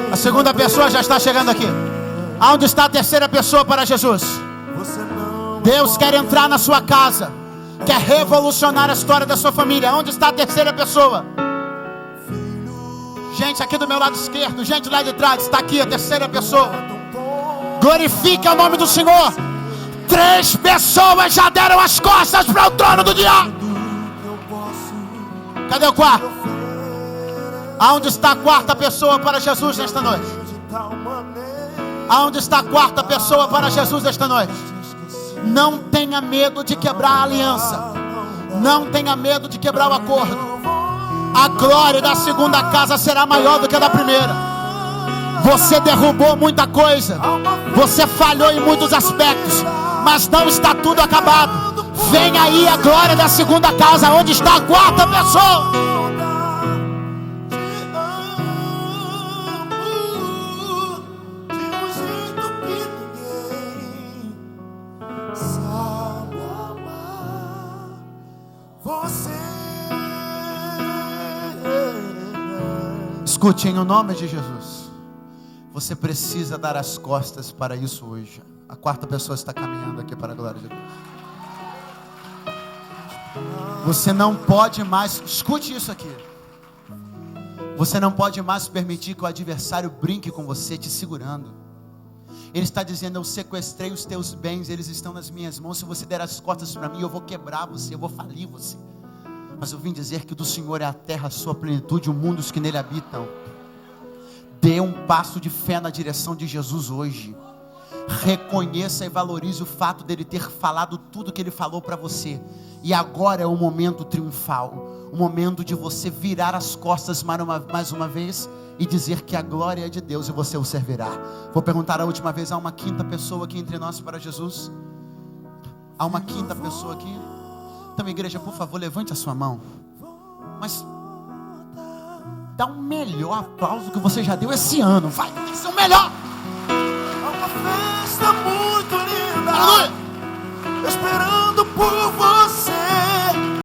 A segunda pessoa já está chegando aqui. Aonde está a terceira pessoa para Jesus? Deus quer entrar na sua casa, quer revolucionar a história da sua família. Onde está a terceira pessoa? Gente aqui do meu lado esquerdo, gente lá de trás, está aqui a terceira pessoa. Glorifique o nome do Senhor. 3 pessoas já deram as costas para o trono do diabo. Cadê o quarto? Aonde está a quarta pessoa para Jesus nesta noite? Aonde está a quarta pessoa para Jesus esta noite? Não tenha medo de quebrar a aliança. Não tenha medo de quebrar o acordo. A glória da segunda casa será maior do que a da primeira. Você derrubou muita coisa. Você falhou em muitos aspectos. Mas não está tudo acabado. Vem aí a glória da segunda casa. Onde está a quarta pessoa? Escute, em o nome de Jesus, você precisa dar as costas para isso hoje. A quarta pessoa está caminhando aqui para a glória de Deus. Você não pode mais, escute isso aqui. Você não pode mais permitir que o adversário brinque com você, te segurando. Ele está dizendo, eu sequestrei os teus bens, eles estão nas minhas mãos. Se você der as costas para mim, eu vou quebrar você, eu vou falir você. Mas eu vim dizer que do Senhor é a terra, a sua plenitude, o mundo, os que nele habitam. Dê um passo de fé na direção de Jesus hoje. Reconheça e valorize o fato dele ter falado tudo que ele falou para você. E agora é o momento triunfal. O momento de você virar as costas mais uma vez e dizer que a glória é de Deus e você o servirá. Vou perguntar a última vez, há uma quinta pessoa aqui entre nós para Jesus? Há uma quinta pessoa aqui? Então, igreja, por favor, levante a sua mão. Mas dá um melhor aplauso que você já deu esse ano. Vai ser o melhor. festa muito linda. Aleluia. Esperando por você.